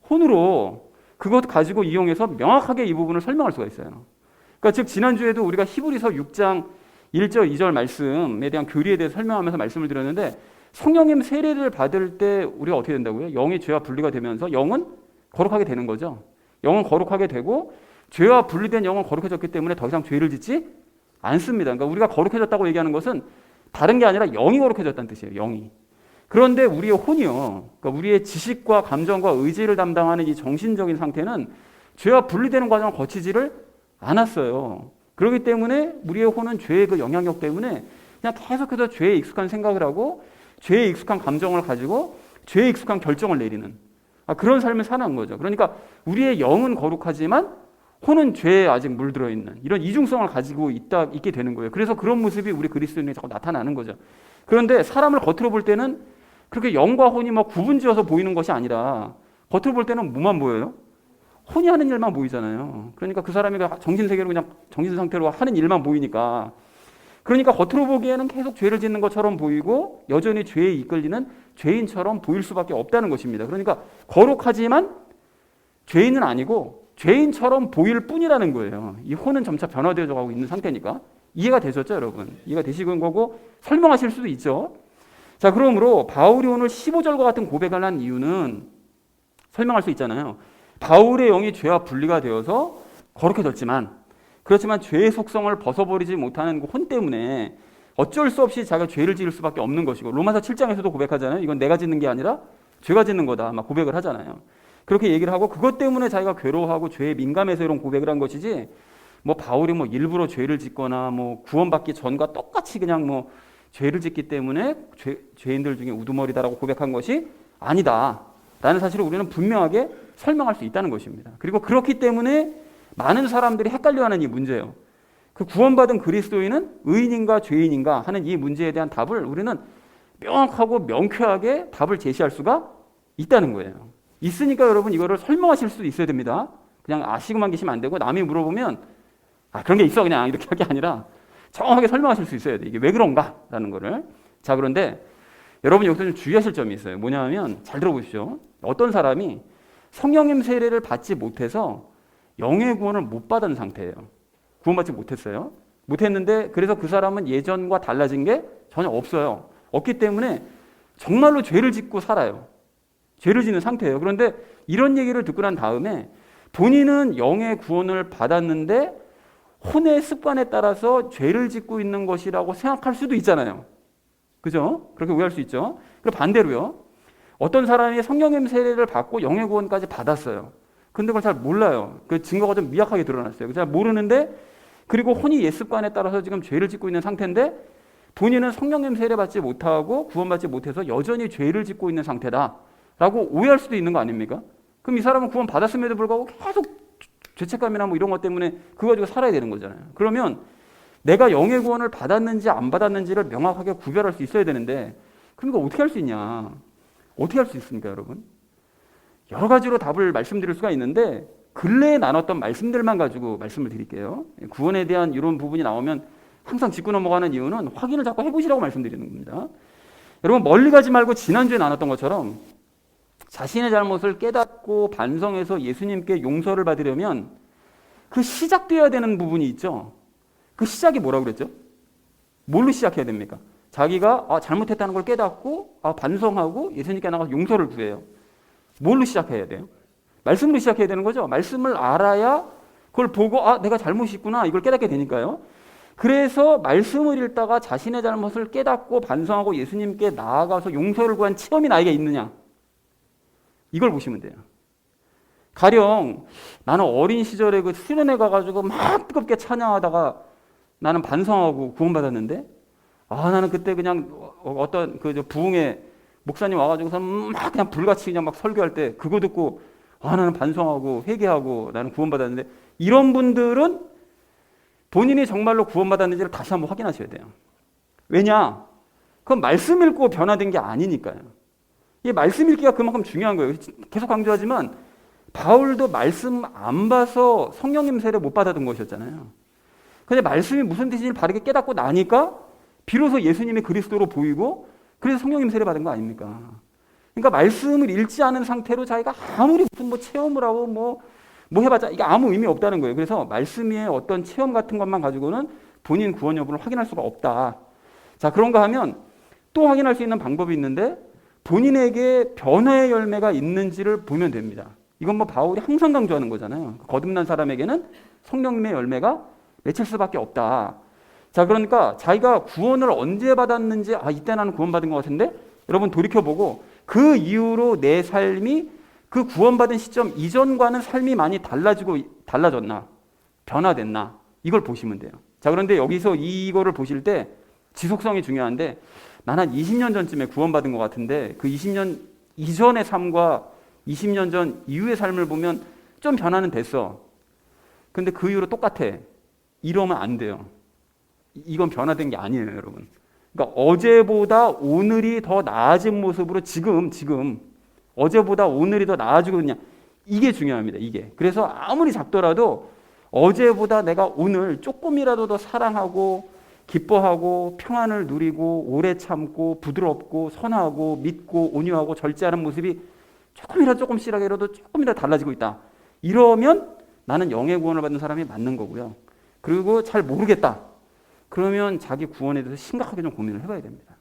혼으로 그것 가지고 이용해서 명확하게 이 부분을 설명할 수가 있어요. 그러니까 즉 지난주에도 우리가 히브리서 6장 1절 2절 말씀에 대한 교리에 대해서 설명하면서 말씀을 드렸는데 성령님 세례를 받을 때 우리가 어떻게 된다고요? 영이 죄와 분리가 되면서 영은 거룩하게 되는 거죠. 영은 거룩하게 되고 죄와 분리된 영은 거룩해졌기 때문에 더 이상 죄를 짓지 않습니다. 그러니까 우리가 거룩해졌다고 얘기하는 것은 다른 게 아니라 영이 거룩해졌다는 뜻이에요. 영이. 그런데 우리의 혼이요. 그러니까 우리의 지식과 감정과 의지를 담당하는 이 정신적인 상태는 죄와 분리되는 과정을 거치지를 않았어요. 그렇기 때문에 우리의 혼은 죄의 그 영향력 때문에 그냥 계속해서 죄에 익숙한 생각을 하고 죄에 익숙한 감정을 가지고 죄에 익숙한 결정을 내리는 그런 삶을 사는 거죠. 그러니까 우리의 영은 거룩하지만 혼은 죄에 아직 물들어 있는 이런 이중성을 가지고 있게 되는 거예요. 그래서 그런 모습이 우리 그리스도인에 자꾸 나타나는 거죠. 그런데 사람을 겉으로 볼 때는 그렇게 영과 혼이 막 구분지어서 보이는 것이 아니라 겉으로 볼 때는 뭐만 보여요? 혼이 하는 일만 보이잖아요. 그러니까 그 사람이 정신세계로 그냥 정신 상태로 하는 일만 보이니까 그러니까 겉으로 보기에는 계속 죄를 짓는 것처럼 보이고 여전히 죄에 이끌리는 죄인처럼 보일 수밖에 없다는 것입니다. 그러니까 거룩하지만 죄인은 아니고 죄인처럼 보일 뿐이라는 거예요. 이 혼은 점차 변화되어 가고 있는 상태니까. 이해가 되셨죠, 여러분? 이해가 되시는 거고 설명하실 수도 있죠. 자, 그러므로 바울이 오늘 15절과 같은 고백을 한 이유는 설명할 수 있잖아요. 바울의 영이 죄와 분리가 되어서 거룩해졌지만 그렇지만 죄의 속성을 벗어버리지 못하는 그 혼 때문에 어쩔 수 없이 자기가 죄를 지을 수밖에 없는 것이고, 로마서 7장에서도 고백하잖아요. 이건 내가 짓는 게 아니라 죄가 짓는 거다, 막 고백을 하잖아요. 그렇게 얘기를 하고, 그것 때문에 자기가 괴로워하고 죄에 민감해서 이런 고백을 한 것이지, 뭐 바울이 뭐 일부러 죄를 짓거나 뭐 구원받기 전과 똑같이 그냥 뭐 죄를 짓기 때문에 죄인들 중에 우두머리다라고 고백한 것이 아니다 라는 사실을 우리는 분명하게 설명할 수 있다는 것입니다. 그리고 그렇기 때문에 많은 사람들이 헷갈려하는 이 문제예요. 그 구원받은 그리스도인은 의인인가 죄인인가 하는 이 문제에 대한 답을 우리는 명확하고 명쾌하게 답을 제시할 수가 있다는 거예요. 있으니까 여러분 이거를 설명하실 수도 있어야 됩니다. 그냥 아시고만 계시면 안 되고, 남이 물어보면 그런 게 있어 그냥 이렇게 할 게 아니라 정확하게 설명하실 수 있어야 돼. 이게 왜 그런가라는 거를. 자, 그런데 여러분 여기서 좀 주의하실 점이 있어요. 뭐냐면, 잘 들어보십시오. 어떤 사람이 성령님 세례를 받지 못해서 영의 구원을 못 받은 상태예요. 구원받지 못했어요. 못했는데 그래서 그 사람은 예전과 달라진 게 전혀 없어요. 없기 때문에 정말로 죄를 짓고 살아요. 죄를 짓는 상태예요. 그런데 이런 얘기를 듣고 난 다음에 본인은 영의 구원을 받았는데 혼의 습관에 따라서 죄를 짓고 있는 것이라고 생각할 수도 있잖아요. 그죠? 그렇게 오해할 수 있죠. 그리고 반대로요. 어떤 사람이 성령님 세례를 받고 영의 구원까지 받았어요. 근데 그걸 잘 몰라요. 그 증거가 좀 미약하게 드러났어요. 잘 모르는데, 그리고 혼이 옛 습관에 따라서 지금 죄를 짓고 있는 상태인데 본인은 성령님 세례 받지 못하고 구원받지 못해서 여전히 죄를 짓고 있는 상태다라고 오해할 수도 있는 거 아닙니까? 그럼 이 사람은 구원 받았음에도 불구하고 계속 죄책감이나 뭐 이런 것 때문에 그거 가지고 살아야 되는 거잖아요. 그러면 내가 영의 구원을 받았는지 안 받았는지를 명확하게 구별할 수 있어야 되는데, 그러니까 어떻게 할 수 있냐? 어떻게 할 수 있습니까, 여러분? 여러 가지로 답을 말씀드릴 수가 있는데 근래에 나눴던 말씀들만 가지고 말씀을 드릴게요. 구원에 대한 이런 부분이 나오면 항상 짚고 넘어가는 이유는 확인을 자꾸 해보시라고 말씀드리는 겁니다. 여러분, 멀리 가지 말고 지난주에 나눴던 것처럼 자신의 잘못을 깨닫고 반성해서 예수님께 용서를 받으려면 그 시작되어야 되는 부분이 있죠. 그 시작이 뭐라고 그랬죠? 뭘로 시작해야 됩니까? 자기가 잘못했다는 걸 깨닫고 반성하고 예수님께 나가서 용서를 구해요. 뭘로 시작해야 돼요? 말씀으로 시작해야 되는 거죠. 말씀을 알아야 그걸 보고 내가 잘못이 있구나 이걸 깨닫게 되니까요. 그래서 말씀을 읽다가 자신의 잘못을 깨닫고 반성하고 예수님께 나아가서 용서를 구한 체험이 나에게 있느냐, 이걸 보시면 돼요. 가령 나는 어린 시절에 그 수련회 가가지고 막 뜨겁게 찬양하다가 나는 반성하고 구원받았는데, 나는 그때 그냥 어떤 그 부흥회 목사님 와가지고서 막 그냥 불같이 그냥 막 설교할 때 그거 듣고 나는 반성하고 회개하고 나는 구원받았는데, 이런 분들은 본인이 정말로 구원받았는지를 다시 한번 확인하셔야 돼요. 왜냐? 그건 말씀 읽고 변화된 게 아니니까요. 이 말씀 읽기가 그만큼 중요한 거예요. 계속 강조하지만 바울도 말씀 안 봐서 성령님 세례 못 받았던 것이었잖아요. 근데 말씀이 무슨 뜻인지 바르게 깨닫고 나니까 비로소 예수님이 그리스도로 보이고, 그래서 성령님 세례 받은 거 아닙니까? 그러니까 말씀을 읽지 않은 상태로 자기가 아무리 무슨 뭐 체험을 하고 뭐 해봤자 이게 아무 의미 없다는 거예요. 그래서 말씀의 어떤 체험 같은 것만 가지고는 본인 구원 여부를 확인할 수가 없다. 자, 그런가 하면 또 확인할 수 있는 방법이 있는데, 본인에게 변화의 열매가 있는지를 보면 됩니다. 이건 뭐 바울이 항상 강조하는 거잖아요. 거듭난 사람에게는 성령님의 열매가 맺힐 수밖에 없다. 자, 그러니까 자기가 구원을 언제 받았는지, 이때 나는 구원받은 것 같은데, 여러분 돌이켜보고 그 이후로 내 삶이 그 구원받은 시점 이전과는 삶이 많이 달라졌나, 변화됐나, 이걸 보시면 돼요. 자, 그런데 여기서 이거를 보실 때 지속성이 중요한데, 난 한 20년 전쯤에 구원받은 것 같은데 그 20년 이전의 삶과 20년 전 이후의 삶을 보면 좀 변화는 됐어. 근데 그 이후로 똑같아. 이러면 안 돼요. 이건 변화된 게 아니에요, 여러분. 그러니까 어제보다 오늘이 더 나아진 모습으로 지금 어제보다 오늘이 더 나아지고 있냐, 이게 중요합니다. 이게. 그래서 아무리 작더라도 어제보다 내가 오늘 조금이라도 더 사랑하고 기뻐하고 평안을 누리고 오래 참고 부드럽고 선하고 믿고 온유하고 절제하는 모습이 조금씩이라도 조금이라도 달라지고 있다. 이러면 나는 영의 구원을 받는 사람이 맞는 거고요. 그리고 잘 모르겠다. 그러면 자기 구원에 대해서 심각하게 좀 고민을 해봐야 됩니다.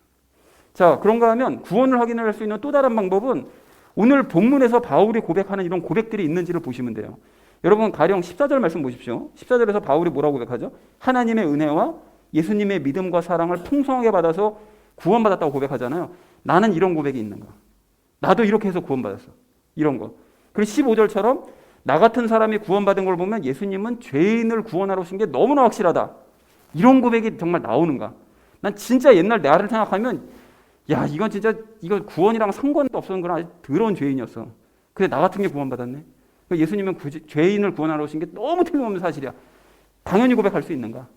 자, 그런가 하면 구원을 확인할 수 있는 또 다른 방법은 오늘 본문에서 바울이 고백하는 이런 고백들이 있는지를 보시면 돼요. 여러분, 가령 14절 말씀 보십시오. 14절에서 바울이 뭐라고 고백하죠? 하나님의 은혜와 예수님의 믿음과 사랑을 풍성하게 받아서 구원받았다고 고백하잖아요. 나는 이런 고백이 있는가? 나도 이렇게 해서 구원받았어. 이런 거. 그리고 15절처럼 나 같은 사람이 구원받은 걸 보면 예수님은 죄인을 구원하러 오신 게 너무나 확실하다. 이런 고백이 정말 나오는가? 난 진짜 옛날 나를 생각하면 야, 이건 진짜 이거 구원이랑 상관도 없었는 건 아주 더러운 죄인이었어. 근데 나 같은 게 구원받았네. 예수님은 죄인을 구원하러 오신 게 너무 틀림없는 사실이야. 당연히 고백할 수 있는가?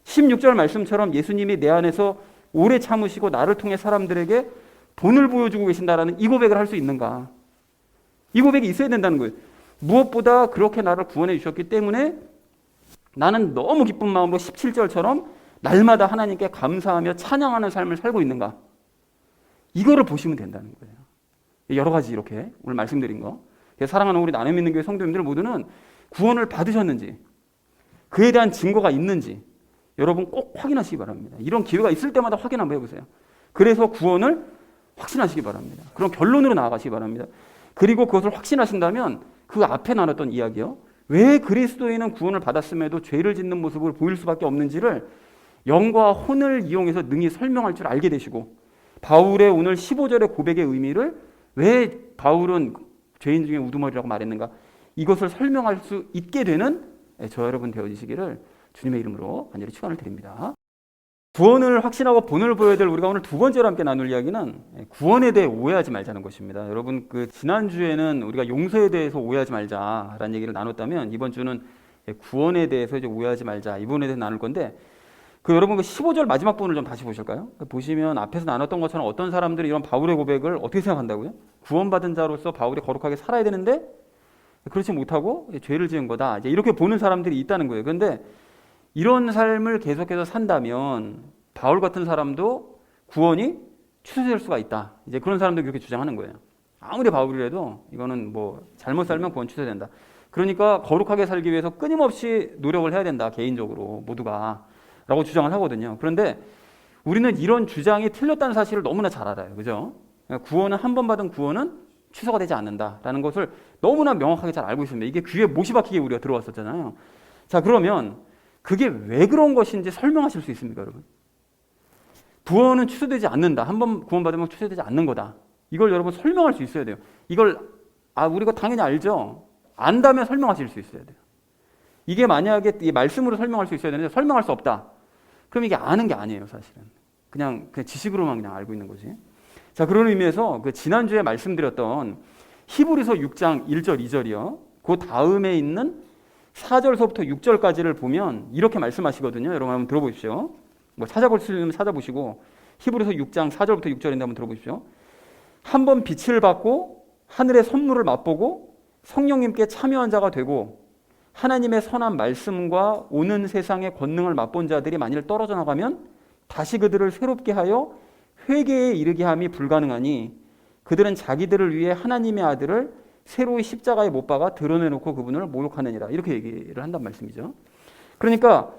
16절 말씀처럼 예수님이 내 안에서 오래 참으시고 나를 통해 사람들에게 본을 보여주고 계신다라는 이 고백을 할 수 있는가? 이 고백이 있어야 된다는 거예요. 무엇보다 그렇게 나를 구원해 주셨기 때문에 나는 너무 기쁜 마음으로 17절처럼 날마다 하나님께 감사하며 찬양하는 삶을 살고 있는가? 이거를 보시면 된다는 거예요. 여러 가지 이렇게 오늘 말씀드린 거. 사랑하는 우리 나눔 있는 교회 성도님들 모두는 구원을 받으셨는지 그에 대한 증거가 있는지 여러분 꼭 확인하시기 바랍니다. 이런 기회가 있을 때마다 확인 한번 해보세요. 그래서 구원을 확신하시기 바랍니다. 그런 결론으로 나아가시기 바랍니다. 그리고 그것을 확신하신다면 그 앞에 나눴던 이야기요. 왜 그리스도인은 구원을 받았음에도 죄를 짓는 모습을 보일 수밖에 없는지를 영과 혼을 이용해서 능히 설명할 줄 알게 되시고 바울의 오늘 15절의 고백의 의미를 왜 바울은 죄인 중에 우두머리라고 말했는가 이것을 설명할 수 있게 되는 저 여러분 되어지시기를 주님의 이름으로 간절히 축원을 드립니다. 구원을 확신하고 본을 보여야 될 우리가 오늘 두 번째로 함께 나눌 이야기는 구원에 대해 오해하지 말자는 것입니다. 여러분 지난주에는 우리가 용서에 대해서 오해하지 말자라는 얘기를 나눴다면 이번 주는 구원에 대해서 이제 오해하지 말자 이 부분에 대해서 나눌 건데 여러분 15절 마지막 부분을 좀 다시 보실까요? 보시면 앞에서 나눴던 것처럼 어떤 사람들이 이런 바울의 고백을 어떻게 생각한다고요? 구원받은 자로서 바울이 거룩하게 살아야 되는데 그렇지 못하고 죄를 지은 거다. 이렇게 보는 사람들이 있다는 거예요. 그런데 이런 삶을 계속해서 산다면 바울 같은 사람도 구원이 취소될 수가 있다. 이제 그런 사람들이 그렇게 주장하는 거예요. 아무리 바울이라도 이거는 뭐 잘못 살면 구원 취소된다. 그러니까 거룩하게 살기 위해서 끊임없이 노력을 해야 된다. 개인적으로 모두가. 라고 주장을 하거든요. 그런데 우리는 이런 주장이 틀렸다는 사실을 너무나 잘 알아요. 그죠? 구원은 한 번 받은 구원은 취소가 되지 않는다라는 것을 너무나 명확하게 잘 알고 있습니다. 이게 귀에 못이 박히게 우리가 들어왔었잖아요. 자, 그러면 그게 왜 그런 것인지 설명하실 수 있습니까, 여러분? 구원은 취소되지 않는다. 한 번 구원받으면 취소되지 않는 거다. 이걸 여러분 설명할 수 있어야 돼요. 이걸 우리가 당연히 알죠. 안다면 설명하실 수 있어야 돼요. 이게 만약에 이 말씀으로 설명할 수 있어야 되는데 설명할 수 없다. 그럼 이게 아는 게 아니에요, 사실은. 그냥 지식으로만 그냥 알고 있는 거지. 자, 그런 의미에서 지난주에 말씀드렸던 히브리서 6장 1절, 2절이요. 그 다음에 있는 4절서부터 6절까지를 보면 이렇게 말씀하시거든요. 여러분 한번 들어보십시오. 뭐 찾아볼 수 있으면 찾아보시고 히브리서 6장 4절부터 6절인데 한번 들어보십시오. 한번 빛을 받고 하늘의 선물을 맛보고 성령님께 참여한 자가 되고 하나님의 선한 말씀과 오는 세상의 권능을 맛본 자들이 만일 떨어져 나가면 다시 그들을 새롭게 하여 회개에 이르게 함이 불가능하니 그들은 자기들을 위해 하나님의 아들을 새로이 십자가에 못 박아 드러내놓고 그분을 모욕하느니라. 이렇게 얘기를 한단 말씀이죠. 그러니까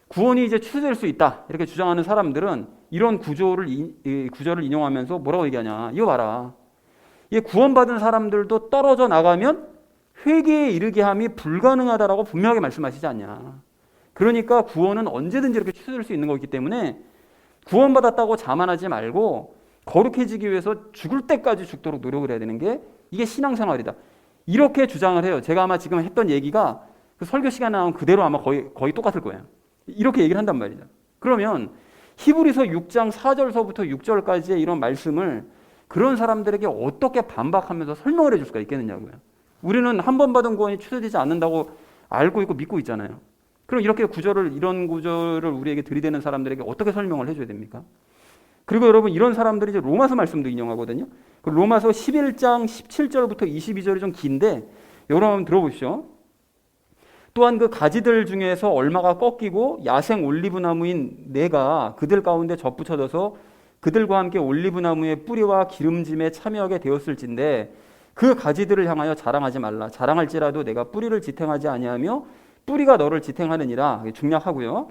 구원이 이제 취소될 수 있다. 이렇게 주장하는 사람들은 이런 구절을 인용하면서 뭐라고 얘기하냐. 이거 봐라. 이 구원받은 사람들도 떨어져 나가면 회개에 이르게 함이 불가능하다라고 분명하게 말씀하시지 않냐. 그러니까 구원은 언제든지 이렇게 취소될 수 있는 거기 때문에 구원받았다고 자만하지 말고 거룩해지기 위해서 죽을 때까지 죽도록 노력을 해야 되는 게 이게 신앙생활이다. 이렇게 주장을 해요. 제가 아마 지금 했던 얘기가 그 설교 시간에 나온 그대로 아마 거의 똑같을 거예요. 이렇게 얘기를 한단 말이죠. 그러면 히브리서 6장 4절서부터 6절까지의 이런 말씀을 그런 사람들에게 어떻게 반박하면서 설명을 해줄 수가 있겠느냐고요. 우리는 한 번 받은 구원이 취소되지 않는다고 알고 있고 믿고 있잖아요. 그럼 이런 구절을 우리에게 들이대는 사람들에게 어떻게 설명을 해줘야 됩니까? 그리고 여러분 이런 사람들이 이제 로마서 말씀도 인용하거든요. 그 로마서 11장 17절부터 22절이 좀 긴데 여러분 들어보십시오. 또한 그 가지들 중에서 얼마가 꺾이고 야생 올리브나무인 내가 그들 가운데 접붙여져서 그들과 함께 올리브나무의 뿌리와 기름짐에 참여하게 되었을진데 그 가지들을 향하여 자랑하지 말라. 자랑할지라도 내가 뿌리를 지탱하지 아니하며 뿌리가 너를 지탱하느니라. 중략하고요.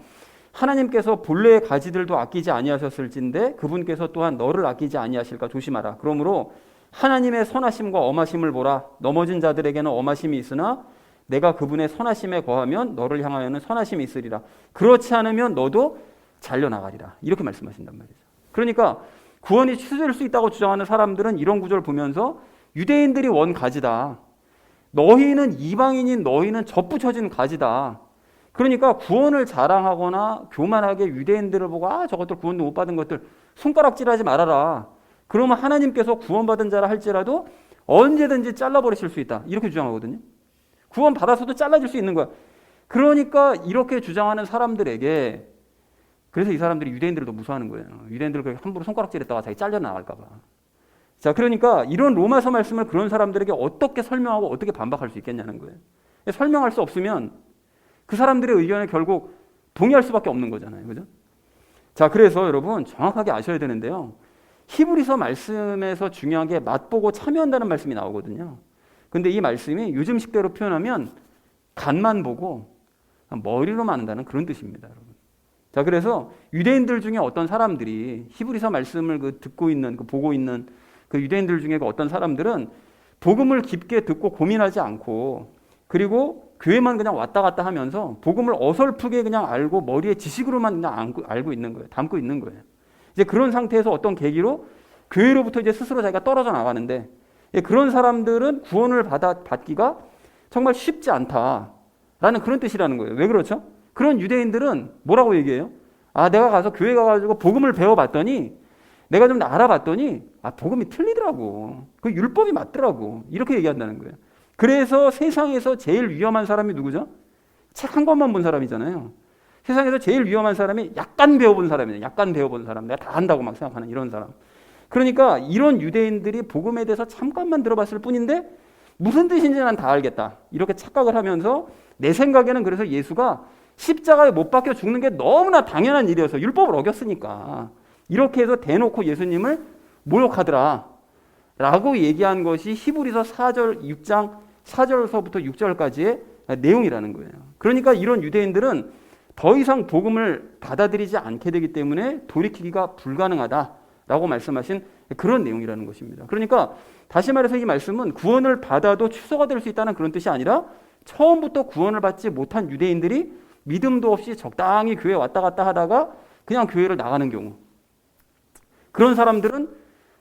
하나님께서 본래의 가지들도 아끼지 아니하셨을진데 그분께서 또한 너를 아끼지 아니하실까 조심하라. 그러므로 하나님의 선하심과 엄하심을 보라. 넘어진 자들에게는 엄하심이 있으나 내가 그분의 선하심에 거하면 너를 향하여는 선하심이 있으리라. 그렇지 않으면 너도 잘려나가리라. 이렇게 말씀하신단 말이죠. 그러니까 구원이 취소될 수 있다고 주장하는 사람들은 이런 구절을 보면서 유대인들이 원 가지다. 너희는 이방인인 너희는 접붙여진 가지다. 그러니까 구원을 자랑하거나 교만하게 유대인들을 보고 저것들 구원도 못 받은 것들 손가락질하지 말아라. 그러면 하나님께서 구원받은 자라 할지라도 언제든지 잘라버리실 수 있다. 이렇게 주장하거든요. 구원 받아서도 잘라질 수 있는 거야. 그러니까 이렇게 주장하는 사람들에게 그래서 이 사람들이 유대인들을 더 무서워하는 거예요. 유대인들을 함부로 손가락질했다가 자기 잘려나갈까 봐. 자, 그러니까 이런 로마서 말씀을 그런 사람들에게 어떻게 설명하고 어떻게 반박할 수 있겠냐는 거예요. 설명할 수 없으면 그 사람들의 의견에 결국 동의할 수밖에 없는 거잖아요. 그죠? 자, 그래서 여러분 정확하게 아셔야 되는데요. 히브리서 말씀에서 중요한 게 맛보고 참여한다는 말씀이 나오거든요. 근데 이 말씀이 요즘 식대로 표현하면 간만 보고 머리로만 안다는 그런 뜻입니다, 여러분. 자, 그래서 유대인들 중에 어떤 사람들이 히브리서 말씀을 듣고 있는, 보고 있는 그 유대인들 중에 어떤 사람들은 복음을 깊게 듣고 고민하지 않고 그리고 교회만 그냥 왔다 갔다 하면서 복음을 어설프게 그냥 알고 머리에 지식으로만 그냥 알고 있는 거예요. 담고 있는 거예요. 이제 그런 상태에서 어떤 계기로 교회로부터 이제 스스로 자기가 떨어져 나가는데 그런 사람들은 구원을 받기가 정말 쉽지 않다라는 그런 뜻이라는 거예요. 왜 그렇죠? 그런 유대인들은 뭐라고 얘기해요? 내가 가서 교회 가가지고 복음을 배워봤더니 내가 좀 알아봤더니 복음이 틀리더라고. 그 율법이 맞더라고. 이렇게 얘기한다는 거예요. 그래서 세상에서 제일 위험한 사람이 누구죠? 책 한 권만 본 사람이잖아요. 세상에서 제일 위험한 사람이 약간 배워본 사람이에요. 약간 배워본 사람. 내가 다 안다고 막 생각하는 이런 사람. 그러니까 이런 유대인들이 복음에 대해서 잠깐만 들어봤을 뿐인데 무슨 뜻인지 난 다 알겠다. 이렇게 착각을 하면서 내 생각에는 그래서 예수가 십자가에 못 박혀 죽는 게 너무나 당연한 일이어서 율법을 어겼으니까 이렇게 해서 대놓고 예수님을 모욕하더라 라고 얘기한 것이 히브리서 6장 4절서부터 6절까지의 내용이라는 거예요. 그러니까 이런 유대인들은 더 이상 복음을 받아들이지 않게 되기 때문에 돌이키기가 불가능하다라고 말씀하신 그런 내용이라는 것입니다. 그러니까 다시 말해서 이 말씀은 구원을 받아도 취소가 될 수 있다는 그런 뜻이 아니라 처음부터 구원을 받지 못한 유대인들이 믿음도 없이 적당히 교회에 왔다 갔다 하다가 그냥 교회를 나가는 경우, 그런 사람들은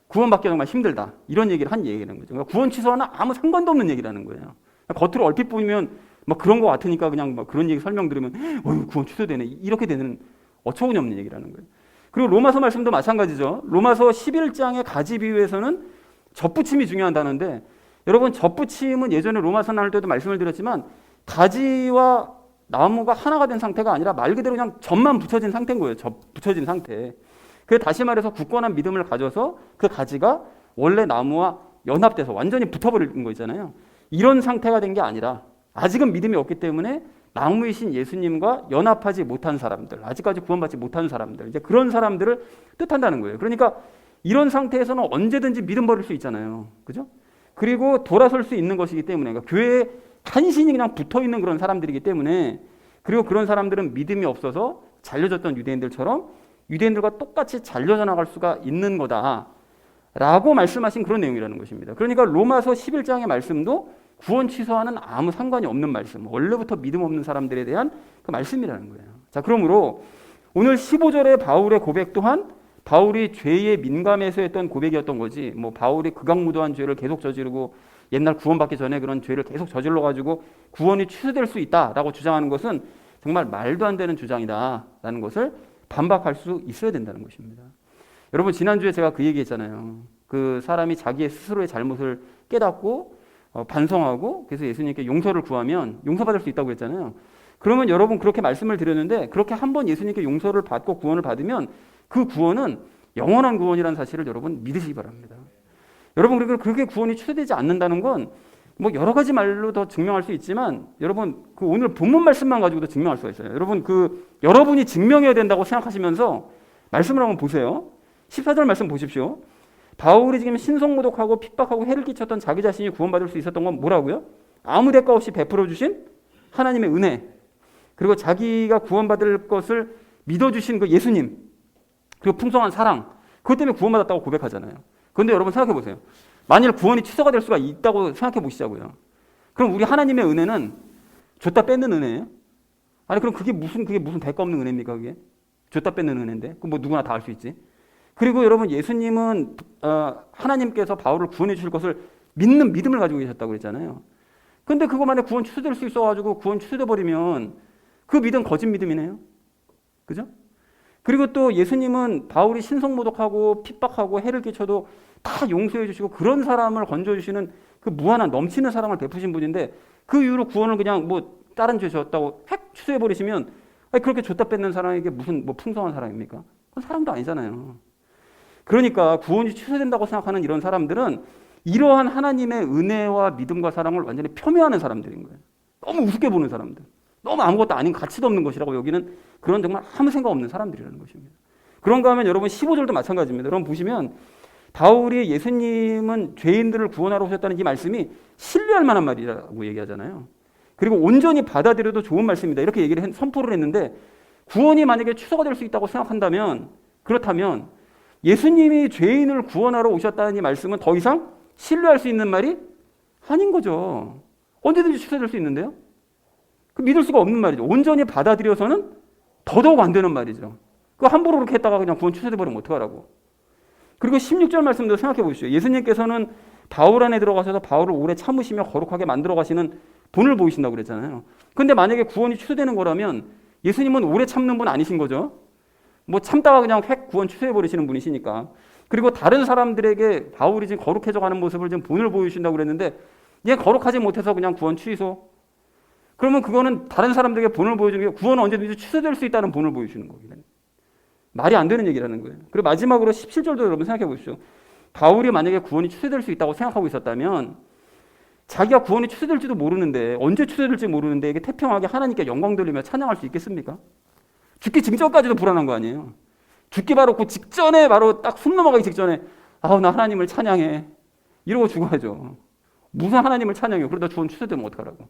구원받기 정말 힘들다. 이런 얘기를 한 얘기라는 거죠. 그러니까 구원 취소와는 아무 상관도 없는 얘기라는 거예요. 겉으로 얼핏 보면 막 그런 거 같으니까 그냥 막 그런 얘기 설명 들으면 구원 취소되네. 이렇게 되는 어처구니 없는 얘기라는 거예요. 그리고 로마서 말씀도 마찬가지죠. 로마서 11장의 가지 비유에서는 접붙임이 중요하다는데 여러분 접붙임은 예전에 로마서 나눌 때도 말씀을 드렸지만 가지와 나무가 하나가 된 상태가 아니라 말 그대로 그냥 접만 붙여진 상태인 거예요. 붙여진 상태. 그래서 다시 말해서 굳건한 믿음을 가져서 그 가지가 원래 나무와 연합돼서 완전히 붙어버린 거 있잖아요. 이런 상태가 된 게 아니라 아직은 믿음이 없기 때문에 나무이신 예수님과 연합하지 못한 사람들, 아직까지 구원받지 못한 사람들, 이제 그런 사람들을 뜻한다는 거예요. 그러니까 이런 상태에서는 언제든지 믿음 버릴 수 있잖아요. 그죠? 그리고 돌아설 수 있는 것이기 때문에, 그러니까 교회에 간신히 그냥 붙어 있는 그런 사람들이기 때문에, 그리고 그런 사람들은 믿음이 없어서 잘려졌던 유대인들처럼 유대인들과 똑같이 잘려져 나갈 수가 있는 거다라고 말씀하신 그런 내용이라는 것입니다. 그러니까 로마서 11장의 말씀도 구원 취소와는 아무 상관이 없는 말씀, 원래부터 믿음 없는 사람들에 대한 그 말씀이라는 거예요. 자, 그러므로 오늘 15절의 바울의 고백 또한 바울이 죄에 민감해서 했던 고백이었던 거지, 뭐 바울이 극악무도한 죄를 계속 저지르고 옛날 구원받기 전에 그런 죄를 계속 저질러가지고 구원이 취소될 수 있다라고 주장하는 것은 정말 말도 안 되는 주장이다라는 것을 반박할 수 있어야 된다는 것입니다. 여러분, 지난주에 제가 그 얘기했잖아요. 그 사람이 자기의 스스로의 잘못을 깨닫고 반성하고 그래서 예수님께 용서를 구하면 용서받을 수 있다고 했잖아요. 그러면 여러분 그렇게 말씀을 드렸는데 그렇게 한번 예수님께 용서를 받고 구원을 받으면 그 구원은 영원한 구원이라는 사실을 여러분 믿으시기 바랍니다. 여러분, 그리고 그렇게 구원이 취소되지 않는다는 건 뭐 여러 가지 말로 더 증명할 수 있지만 여러분 그 오늘 본문 말씀만 가지고도 증명할 수가 있어요. 여러분 그 여러분이 증명해야 된다고 생각하시면서 말씀을 한번 보세요. 14절 말씀 보십시오. 바울이 지금 신성모독하고 핍박하고 해를 끼쳤던 자기 자신이 구원받을 수 있었던 건 뭐라고요? 아무 대가 없이 베풀어 주신 하나님의 은혜, 그리고 자기가 구원받을 것을 믿어주신 그 예수님, 그리고 풍성한 사랑, 그것 때문에 구원받았다고 고백하잖아요. 그런데 여러분 생각해 보세요. 만일 구원이 취소가 될 수가 있다고 생각해 보시자고요. 그럼 우리 하나님의 은혜는 줬다 뺏는 은혜예요? 아니 그럼 그게 무슨 대가 없는 은혜입니까 그게? 줬다 뺏는 은혜인데 그 뭐 누구나 다 알 수 있지. 그리고 여러분 예수님은 하나님께서 바울을 구원해 주실 것을 믿는 믿음을 가지고 계셨다고 그랬잖아요. 근데 그거 만약 구원 취소될 수 있어가지고 구원 취소돼 버리면 그 믿음 거짓 믿음이네요. 그죠? 그리고 또 예수님은 바울이 신성모독하고 핍박하고 해를 끼쳐도 다 용서해 주시고 그런 사람을 건져주시는 그 무한한 넘치는 사랑을 베푸신 분인데 그 이후로 구원을 그냥 뭐 다른 죄 졌다고 획 취소해 버리시면 그렇게 줬다 뺏는 사람에게 무슨 뭐 풍성한 사랑입니까? 그건 사랑도 아니잖아요. 그러니까 구원이 취소된다고 생각하는 이런 사람들은 이러한 하나님의 은혜와 믿음과 사랑을 완전히 폄훼하는 사람들인 거예요. 너무 우습게 보는 사람들. 너무 아무것도 아닌 가치도 없는 것이라고 여기는 그런 정말 아무 생각 없는 사람들이라는 것입니다. 그런가 하면 여러분 15절도 마찬가지입니다. 여러분 보시면 바울이 예수님은 죄인들을 구원하러 오셨다는 이 말씀이 신뢰할 만한 말이라고 얘기하잖아요. 그리고 온전히 받아들여도 좋은 말씀이다. 이렇게 선포를 했는데 구원이 만약에 취소가 될 수 있다고 생각한다면 그렇다면 예수님이 죄인을 구원하러 오셨다는 이 말씀은 더 이상 신뢰할 수 있는 말이 아닌 거죠. 언제든지 취소될 수 있는데요. 그 믿을 수가 없는 말이죠. 온전히 받아들여서는 더더욱 안 되는 말이죠. 그 함부로 그렇게 했다가 그냥 구원 취소돼 버리면 어떡하라고. 그리고 16절 말씀도 생각해 보십시오. 예수님께서는 바울 안에 들어가셔서 바울을 오래 참으시며 거룩하게 만들어 가시는 본을 보이신다고 그랬잖아요. 근데 만약에 구원이 취소되는 거라면 예수님은 오래 참는 분 아니신 거죠. 뭐 참다가 그냥 획 구원 취소해 버리시는 분이시니까. 그리고 다른 사람들에게 바울이 지금 거룩해져 가는 모습을 지금 본을 보여주신다고 그랬는데 얘 거룩하지 못해서 그냥 구원 취소. 그러면 그거는 다른 사람들에게 본을 보여주는 게 구원은 언제든지 취소될 수 있다는 본을 보여주는 거거든요. 말이 안 되는 얘기라는 거예요. 그리고 마지막으로 17절도 여러분 생각해 보십시오. 바울이 만약에 구원이 취소될 수 있다고 생각하고 있었다면 자기가 구원이 취소될지도 모르는데 언제 취소될지 모르는데 이게 태평하게 하나님께 영광 돌리며 찬양할 수 있겠습니까? 죽기 직전까지도 불안한 거 아니에요. 죽기 바로 그 직전에 바로 딱 숨 넘어가기 직전에 나 하나님을 찬양해 이러고 죽어야죠. 무슨 하나님을 찬양해요. 그러다 구원 취소되면 어떡하라고.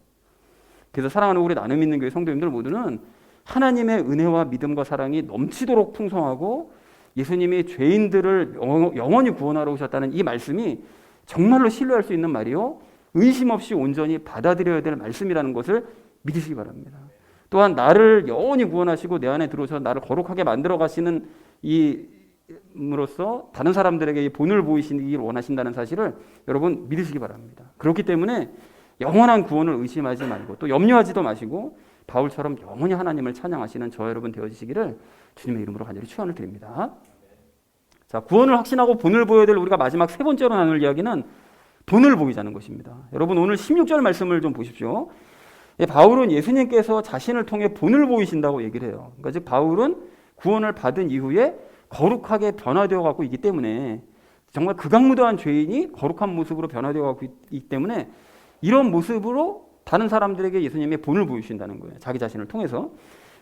그래서 사랑하는 우리 나눔 있는 교회 성도님들 모두는 하나님의 은혜와 믿음과 사랑이 넘치도록 풍성하고 예수님이 죄인들을 영원히 구원하러 오셨다는 이 말씀이 정말로 신뢰할 수 있는 말이요 의심 없이 온전히 받아들여야 될 말씀이라는 것을 믿으시기 바랍니다. 또한 나를 영원히 구원하시고 내 안에 들어오셔서 나를 거룩하게 만들어 가시는 이으로써 다른 사람들에게 이 본을 보이시길 원하신다는 사실을 여러분 믿으시기 바랍니다. 그렇기 때문에 영원한 구원을 의심하지 말고 또 염려하지도 마시고 바울처럼 영원히 하나님을 찬양하시는 저 여러분 되어지시기를 주님의 이름으로 간절히 축원을 드립니다. 자, 구원을 확신하고 본을 보여야 될 우리가 마지막 세 번째로 나눌 이야기는 본을 보이자는 것입니다. 여러분 오늘 16절 말씀을 좀 보십시오. 바울은 예수님께서 자신을 통해 본을 보이신다고 얘기를 해요. 그러니까 즉 바울은 구원을 받은 이후에 거룩하게 변화되어 가고 있기 때문에 정말 극악무도한 죄인이 거룩한 모습으로 변화되어 가고 있기 때문에 이런 모습으로 다른 사람들에게 예수님의 본을 보여주신다는 거예요. 자기 자신을 통해서.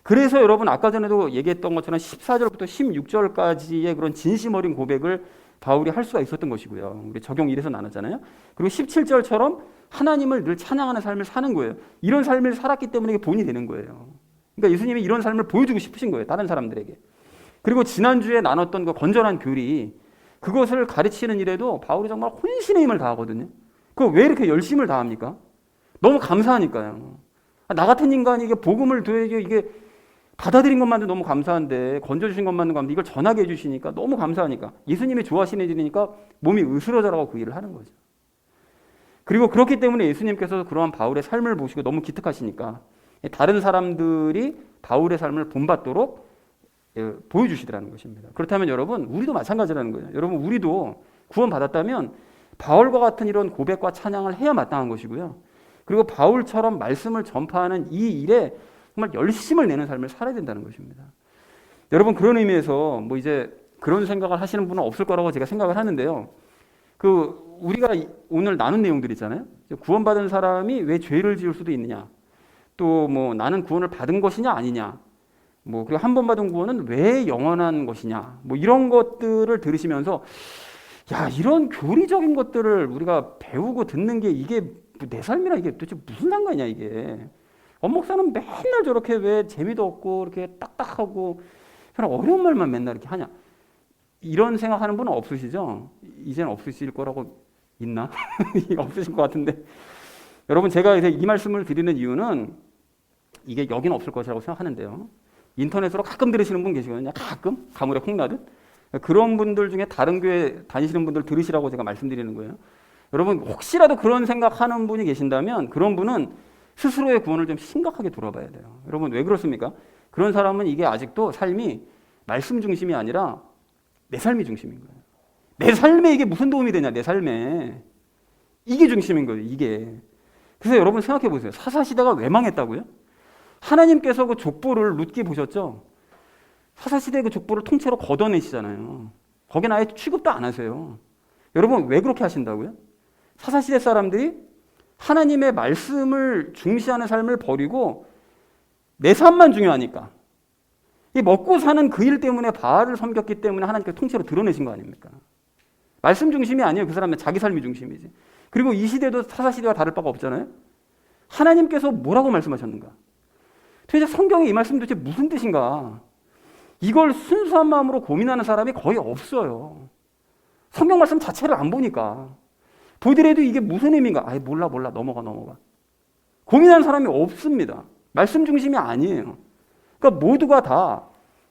그래서 여러분 아까 전에도 얘기했던 것처럼 14절부터 16절까지의 그런 진심 어린 고백을 바울이 할 수가 있었던 것이고요. 우리 적용 1에서 나눴잖아요. 그리고 17절처럼 하나님을 늘 찬양하는 삶을 사는 거예요. 이런 삶을 살았기 때문에 이게 본이 되는 거예요. 그러니까 예수님이 이런 삶을 보여주고 싶으신 거예요. 다른 사람들에게. 그리고 지난주에 나눴던 그 건전한 교리 그것을 가르치는 일에도 바울이 정말 혼신의 힘을 다하거든요. 그거 왜 이렇게 열심을 다합니까? 너무 감사하니까요. 나 같은 인간이 이게 복음을 되게 이게 받아들인 것만도 너무 감사한데 건져주신 것만도 감사한데 이걸 전하게 해주시니까 너무 감사하니까 예수님이 좋아하시는 일이니까 몸이 으스러져라고 그 일을 하는 거죠. 그리고 그렇기 때문에 예수님께서 그러한 바울의 삶을 보시고 너무 기특하시니까 다른 사람들이 바울의 삶을 본받도록 보여주시더라는 것입니다. 그렇다면 여러분 우리도 마찬가지라는 거예요. 여러분 우리도 구원받았다면 바울과 같은 이런 고백과 찬양을 해야 마땅한 것이고요. 그리고 바울처럼 말씀을 전파하는 이 일에 정말 열심을 내는 삶을 살아야 된다는 것입니다. 여러분 그런 의미에서 뭐 이제 그런 생각을 하시는 분은 없을 거라고 제가 생각을 하는데요. 그 우리가 오늘 나눈 내용들 있잖아요. 구원받은 사람이 왜 죄를 지을 수도 있느냐. 또 뭐 나는 구원을 받은 것이냐 아니냐. 뭐 그리고 한 번 받은 구원은 왜 영원한 것이냐. 뭐 이런 것들을 들으시면서 야 이런 교리적인 것들을 우리가 배우고 듣는 게 이게 내 삶이랑 이게 도대체 무슨 상관이냐 이게. 목사는 맨날 저렇게 왜 재미도 없고 이렇게 딱딱하고 그런 어려운 말만 맨날 이렇게 하냐. 이런 생각하는 분은 없으시죠? 이제는 없으실 거라고 있나? 없으실 것 같은데. 여러분 제가 이제 이 말씀을 드리는 이유는 이게 여기는 없을 것이라고 생각하는데요. 인터넷으로 가끔 들으시는 분 계시거든요. 가끔 가물에 콩나듯. 그런 분들 중에 다른 교회 다니시는 분들 들으시라고 제가 말씀드리는 거예요. 여러분 혹시라도 그런 생각하는 분이 계신다면 그런 분은 스스로의 구원을 좀 심각하게 돌아봐야 돼요. 여러분 왜 그렇습니까? 그런 사람은 이게 아직도 삶이 말씀 중심이 아니라 내 삶이 중심인 거예요. 내 삶에 이게 무슨 도움이 되냐, 내 삶에. 이게 중심인 거예요, 이게. 그래서 여러분 생각해 보세요. 사사시대가 왜 망했다고요? 하나님께서 그 족보를 룻기 보셨죠? 사사시대 그 족보를 통째로 걷어내시잖아요. 거기는 아예 취급도 안 하세요. 여러분 왜 그렇게 하신다고요? 사사시대 사람들이 하나님의 말씀을 중시하는 삶을 버리고 내 삶만 중요하니까, 이 먹고 사는 그 일 때문에 바알을 섬겼기 때문에 하나님께서 통째로 드러내신 거 아닙니까? 말씀 중심이 아니에요. 그 사람은 자기 삶이 중심이지. 그리고 이 시대도 사사시대와 다를 바가 없잖아요. 하나님께서 뭐라고 말씀하셨는가? 도대체 성경에 이 말씀 도대체 무슨 뜻인가? 이걸 순수한 마음으로 고민하는 사람이 거의 없어요. 성경 말씀 자체를 안 보니까. 보더라도 이게 무슨 의미인가? 아이 몰라 넘어가. 고민하는 사람이 없습니다. 말씀 중심이 아니에요. 그러니까 모두가 다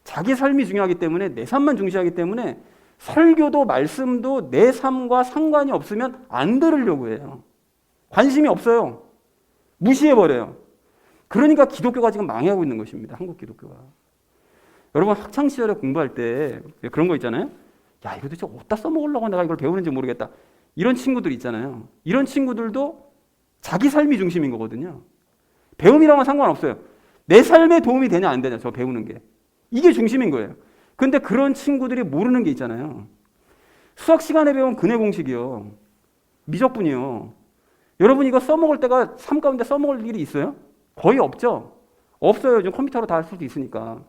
자기 삶이 중요하기 때문에, 내 삶만 중시하기 때문에 설교도 말씀도 내 삶과 상관이 없으면 안 들으려고 해요. 관심이 없어요. 무시해버려요. 그러니까 기독교가 지금 망해가고 있는 것입니다. 한국 기독교가. 여러분 학창시절에 공부할 때 그런 거 있잖아요. 야 이거 도대체 어디다 써먹으려고 내가 이걸 배우는지 모르겠다. 이런 친구들 있잖아요. 이런 친구들도 자기 삶이 중심인 거거든요. 배움이랑은 상관없어요. 내 삶에 도움이 되냐 안 되냐, 저 배우는 게. 이게 중심인 거예요. 근데 그런 친구들이 모르는 게 있잖아요. 수학 시간에 배운 근해 공식이요. 미적분이요. 여러분 이거 써먹을 때가 삶 가운데 써먹을 일이 있어요? 거의 없죠. 없어요. 요즘 컴퓨터로 다 할 수도 있으니까.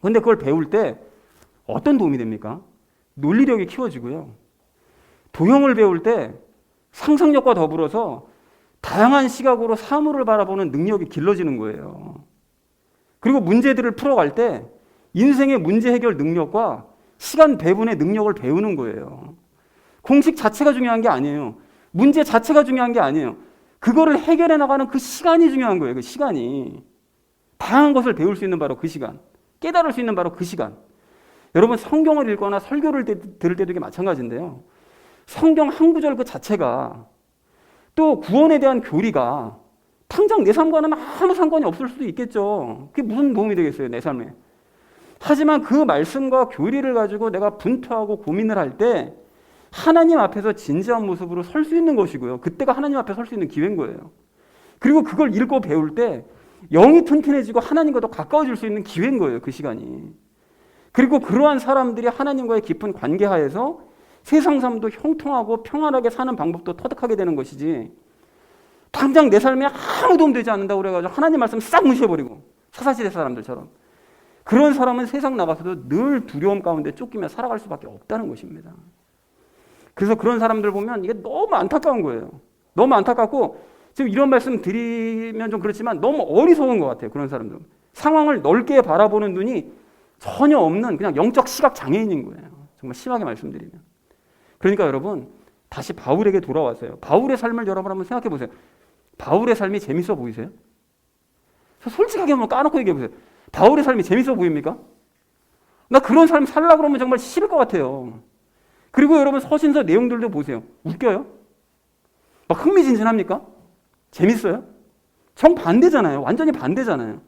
근데 그걸 배울 때 어떤 도움이 됩니까? 논리력이 키워지고요. 도형을 배울 때 상상력과 더불어서 다양한 시각으로 사물을 바라보는 능력이 길러지는 거예요. 그리고 문제들을 풀어갈 때 인생의 문제 해결 능력과 시간 배분의 능력을 배우는 거예요. 공식 자체가 중요한 게 아니에요. 문제 자체가 중요한 게 아니에요. 그거를 해결해 나가는 그 시간이 중요한 거예요. 그 시간이. 다양한 것을 배울 수 있는 바로 그 시간. 깨달을 수 있는 바로 그 시간. 여러분 성경을 읽거나 설교를 들을 때도 이게 마찬가지인데요. 성경 한 구절 그 자체가, 또 구원에 대한 교리가 당장 내 삶과는 아무 상관이 없을 수도 있겠죠. 그게 무슨 도움이 되겠어요, 내 삶에. 하지만 그 말씀과 교리를 가지고 내가 분투하고 고민을 할 때 하나님 앞에서 진지한 모습으로 설 수 있는 것이고요. 그때가 하나님 앞에 설 수 있는 기회인 거예요. 그리고 그걸 읽고 배울 때 영이 튼튼해지고 하나님과 더 가까워질 수 있는 기회인 거예요, 그 시간이. 그리고 그러한 사람들이 하나님과의 깊은 관계 하에서 세상 삶도 형통하고 평안하게 사는 방법도 터득하게 되는 것이지, 당장 내 삶에 아무 도움 되지 않는다고 그래가지고 하나님 말씀 싹 무시해버리고 사사시대 사람들처럼, 그런 사람은 세상 나가서도 늘 두려움 가운데 쫓기며 살아갈 수밖에 없다는 것입니다. 그래서 그런 사람들 보면 이게 너무 안타까운 거예요. 너무 안타깝고, 지금 이런 말씀 드리면 좀 그렇지만 너무 어리석은 것 같아요. 그런 사람들. 상황을 넓게 바라보는 눈이 전혀 없는 그냥 영적 시각 장애인인 거예요. 정말 심하게 말씀드리면. 그러니까 여러분 다시 바울에게 돌아와서요. 바울의 삶을 여러분 한번 생각해 보세요. 바울의 삶이 재밌어 보이세요? 솔직하게 한번 까놓고 얘기해 보세요. 바울의 삶이 재밌어 보입니까? 나 그런 삶 살려고 그러면 정말 싫을 것 같아요. 그리고 여러분 서신서 내용들도 보세요. 웃겨요? 막 흥미진진합니까? 재밌어요? 정반대잖아요. 완전히 반대잖아요.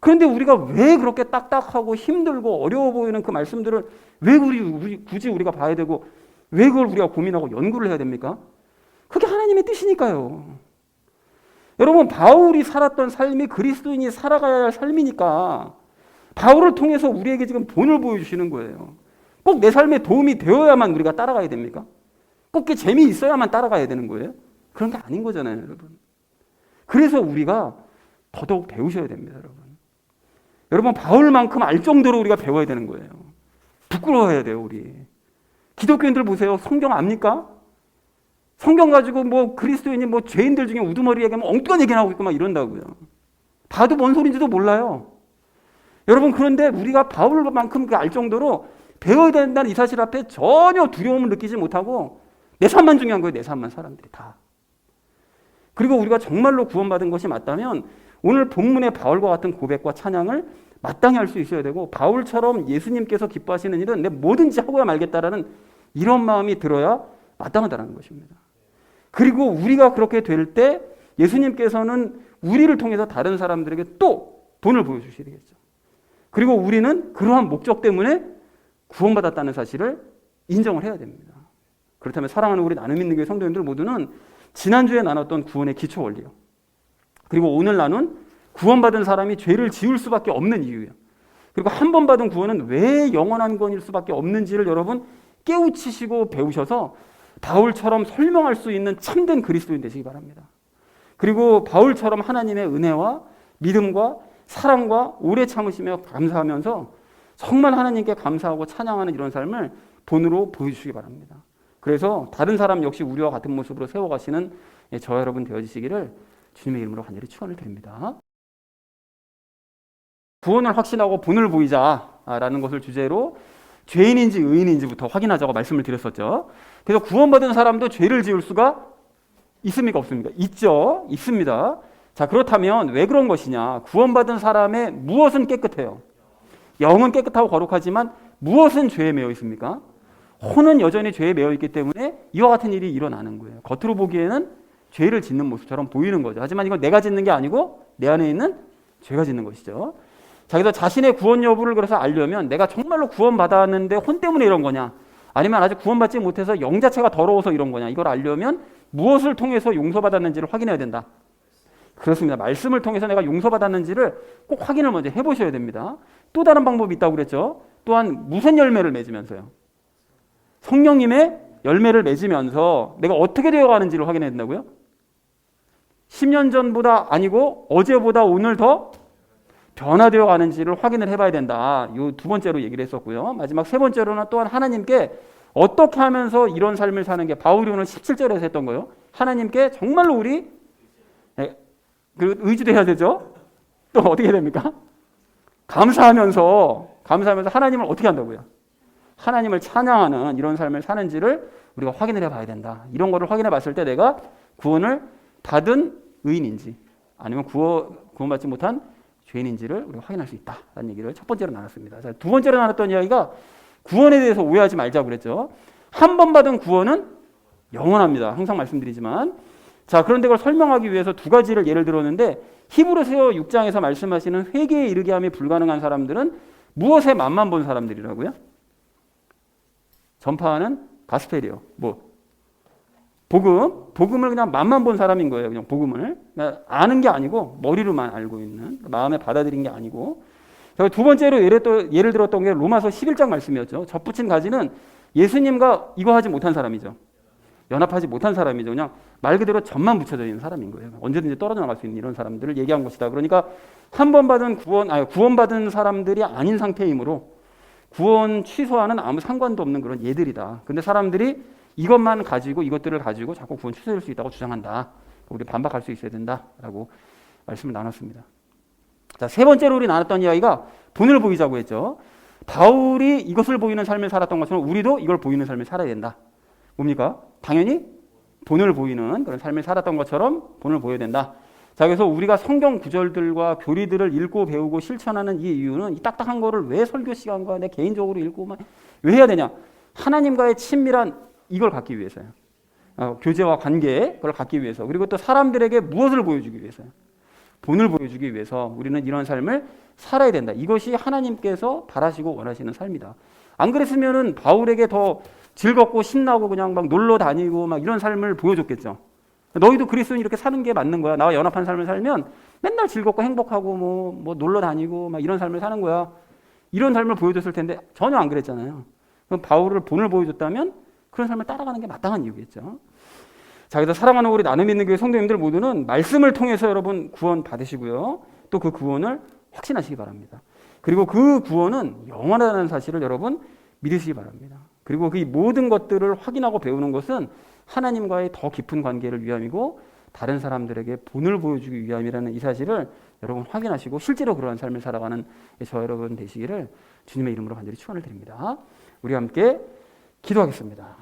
그런데 우리가 왜 그렇게 딱딱하고 힘들고 어려워 보이는 그 말씀들을 왜 굳이 우리가 봐야 되고, 왜 그걸 우리가 고민하고 연구를 해야 됩니까? 그게 하나님의 뜻이니까요. 여러분 바울이 살았던 삶이 그리스도인이 살아가야 할 삶이니까 바울을 통해서 우리에게 지금 본을 보여주시는 거예요. 꼭 내 삶에 도움이 되어야만 우리가 따라가야 됩니까? 꼭 그 재미있어야만 따라가야 되는 거예요? 그런 게 아닌 거잖아요, 여러분. 그래서 우리가 더더욱 배우셔야 됩니다, 여러분. 여러분 바울만큼 알 정도로 우리가 배워야 되는 거예요. 부끄러워해야 돼요, 우리. 기독교인들 보세요. 성경 압니까? 성경 가지고 뭐 그리스도인이 뭐 죄인들 중에 우두머리 얘기하면 엉뚱한 얘기 나오고 있고 막 이런다고요. 봐도 뭔 소린지도 몰라요. 여러분 그런데 우리가 바울만큼 알 정도로 배워야 된다는 이 사실 앞에 전혀 두려움을 느끼지 못하고 내 삶만 중요한 거예요. 내 삶만, 사람들이 다. 그리고 우리가 정말로 구원받은 것이 맞다면 오늘 본문의 바울과 같은 고백과 찬양을 마땅히 할 수 있어야 되고, 바울처럼 예수님께서 기뻐하시는 일은 내 뭐든지 하고야 말겠다라는 이런 마음이 들어야 마땅하다는 것입니다. 그리고 우리가 그렇게 될 때 예수님께서는 우리를 통해서 다른 사람들에게 또 본을 보여주셔야 되겠죠. 그리고 우리는 그러한 목적 때문에 구원받았다는 사실을 인정을 해야 됩니다. 그렇다면 사랑하는 우리 나눔 있는 교회 성도님들 모두는 지난주에 나눴던 구원의 기초 원리요, 그리고 오늘 나눈 구원받은 사람이 죄를 지을 수밖에 없는 이유예요, 그리고 한 번 받은 구원은 왜 영원한 구원일 수밖에 없는지를 여러분 깨우치시고 배우셔서 바울처럼 설명할 수 있는 참된 그리스도인 되시기 바랍니다. 그리고 바울처럼 하나님의 은혜와 믿음과 사랑과 오래 참으시며 감사하면서 정말 하나님께 감사하고 찬양하는 이런 삶을 본으로 보여주시기 바랍니다. 그래서 다른 사람 역시 우리와 같은 모습으로 세워가시는 저와 여러분 되어지시기를 주님의 이름으로 간절히 축원을 드립니다. 구원을 확신하고 본을 보이자라는 것을 주제로 죄인인지 의인인지부터 확인하자고 말씀을 드렸었죠. 그래서 구원받은 사람도 죄를 지을 수가 있습니까? 없습니까? 있죠. 있습니다. 자, 그렇다면 왜 그런 것이냐? 구원받은 사람의 무엇은 깨끗해요? 영은 깨끗하고 거룩하지만 무엇은 죄에 매여 있습니까? 혼은 여전히 죄에 매여 있기 때문에 이와 같은 일이 일어나는 거예요. 겉으로 보기에는 죄를 짓는 모습처럼 보이는 거죠. 하지만 이건 내가 짓는 게 아니고 내 안에 있는 죄가 짓는 것이죠. 자, 그래서 자신의 구원 여부를 그래서 알려면 내가 정말로 구원받았는데 혼 때문에 이런 거냐, 아니면 아직 구원받지 못해서 영 자체가 더러워서 이런 거냐, 이걸 알려면 무엇을 통해서 용서받았는지를 확인해야 된다. 그렇습니다. 말씀을 통해서 내가 용서받았는지를 꼭 확인을 먼저 해보셔야 됩니다. 또 다른 방법이 있다고 그랬죠. 또한 무슨 열매를 맺으면서요? 성령님의 열매를 맺으면서 내가 어떻게 되어가는지를 확인해야 된다고요? 10년 전보다 아니고 어제보다 오늘 더 변화되어 가는지를 확인을 해봐야 된다. 이 두 번째로 얘기를 했었고요. 마지막 세 번째로는 또한 하나님께 어떻게 하면서 이런 삶을 사는 게, 바울이 오늘 17절에서 했던 거예요. 하나님께 정말로 우리 의지도 해야 되죠. 또 어떻게 해야 됩니까? 감사하면서 하나님을 어떻게 한다고요? 하나님을 찬양하는 이런 삶을 사는지를 우리가 확인을 해봐야 된다. 이런 거를 확인해 봤을 때 내가 구원을 받은 의인인지 아니면 구원받지 못한 죄인인지를 우리가 확인할 수 있다라는 얘기를 첫 번째로 나눴습니다. 자, 두 번째로 나눴던 이야기가 구원에 대해서 오해하지 말자고 그랬죠. 한 번 받은 구원은 영원합니다. 항상 말씀드리지만, 자, 그런데 그걸 설명하기 위해서 두 가지를 예를 들었는데, 히브리서 6장에서 말씀하시는 회개에 이르게 함이 불가능한 사람들은 무엇에 맛만 본 사람들이라고요? 전파하는 가스펠이요. 복음을 그냥 맛만 본 사람인 거예요. 그냥 복음을. 그러니까 아는 게 아니고 머리로만 알고 있는, 마음에 받아들인 게 아니고. 두 번째로 예를 들었던 게 로마서 11장 말씀이었죠. 젖붙인 가지는 예수님과 이거 하지 못한 사람이죠. 연합하지 못한 사람이죠. 그냥 말 그대로 젖만 붙여져 있는 사람인 거예요. 언제든지 떨어져 나갈 수 있는 이런 사람들을 얘기한 것이다. 그러니까 한 번 받은 구원받은 사람들이 아닌 상태이므로 구원 취소하는 아무 상관도 없는 그런 예들이다. 근데 사람들이 이것들을 가지고 자꾸 구원 취소할 수 있다고 주장한다. 우리 반박할 수 있어야 된다라고 말씀을 나눴습니다. 자, 세 번째로 우리 나눴던 이야기가 본을 보이자고 했죠. 바울이 이것을 보이는 삶을 살았던 것처럼 우리도 이걸 보이는 삶을 살아야 된다. 뭡니까? 당연히 본을 보이는 그런 삶을 살았던 것처럼 본을 보여야 된다. 자, 그래서 우리가 성경 구절들과 교리들을 읽고 배우고 실천하는 이 이유는, 이 딱딱한 거를 왜 설교 시간과 내 개인적으로 읽고 왜 해야 되냐? 하나님과의 친밀한 이걸 갖기 위해서요. 교제와 관계, 그걸 갖기 위해서. 그리고 또 사람들에게 무엇을 보여주기 위해서요? 본을 보여주기 위해서 우리는 이런 삶을 살아야 된다. 이것이 하나님께서 바라시고 원하시는 삶이다. 안 그랬으면은 바울에게 더 즐겁고 신나고 그냥 막 놀러 다니고 막 이런 삶을 보여줬겠죠. 너희도 그리스도인 이렇게 사는 게 맞는 거야. 나와 연합한 삶을 살면 맨날 즐겁고 행복하고 뭐 놀러 다니고 막 이런 삶을 사는 거야. 이런 삶을 보여줬을 텐데 전혀 안 그랬잖아요. 그럼 바울을 본을 보여줬다면 그런 삶을 따라가는 게 마땅한 이유겠죠. 자, 그래서 사랑하는 우리 나눔 있는 교회 성도님들 모두는 말씀을 통해서 여러분 구원 받으시고요. 또 그 구원을 확신하시기 바랍니다. 그리고 그 구원은 영원하다는 사실을 여러분 믿으시기 바랍니다. 그리고 그 모든 것들을 확인하고 배우는 것은 하나님과의 더 깊은 관계를 위함이고 다른 사람들에게 본을 보여주기 위함이라는 이 사실을 여러분 확인하시고 실제로 그러한 삶을 살아가는 저 여러분 되시기를 주님의 이름으로 간절히 축원을 드립니다. 우리 함께 기도하겠습니다.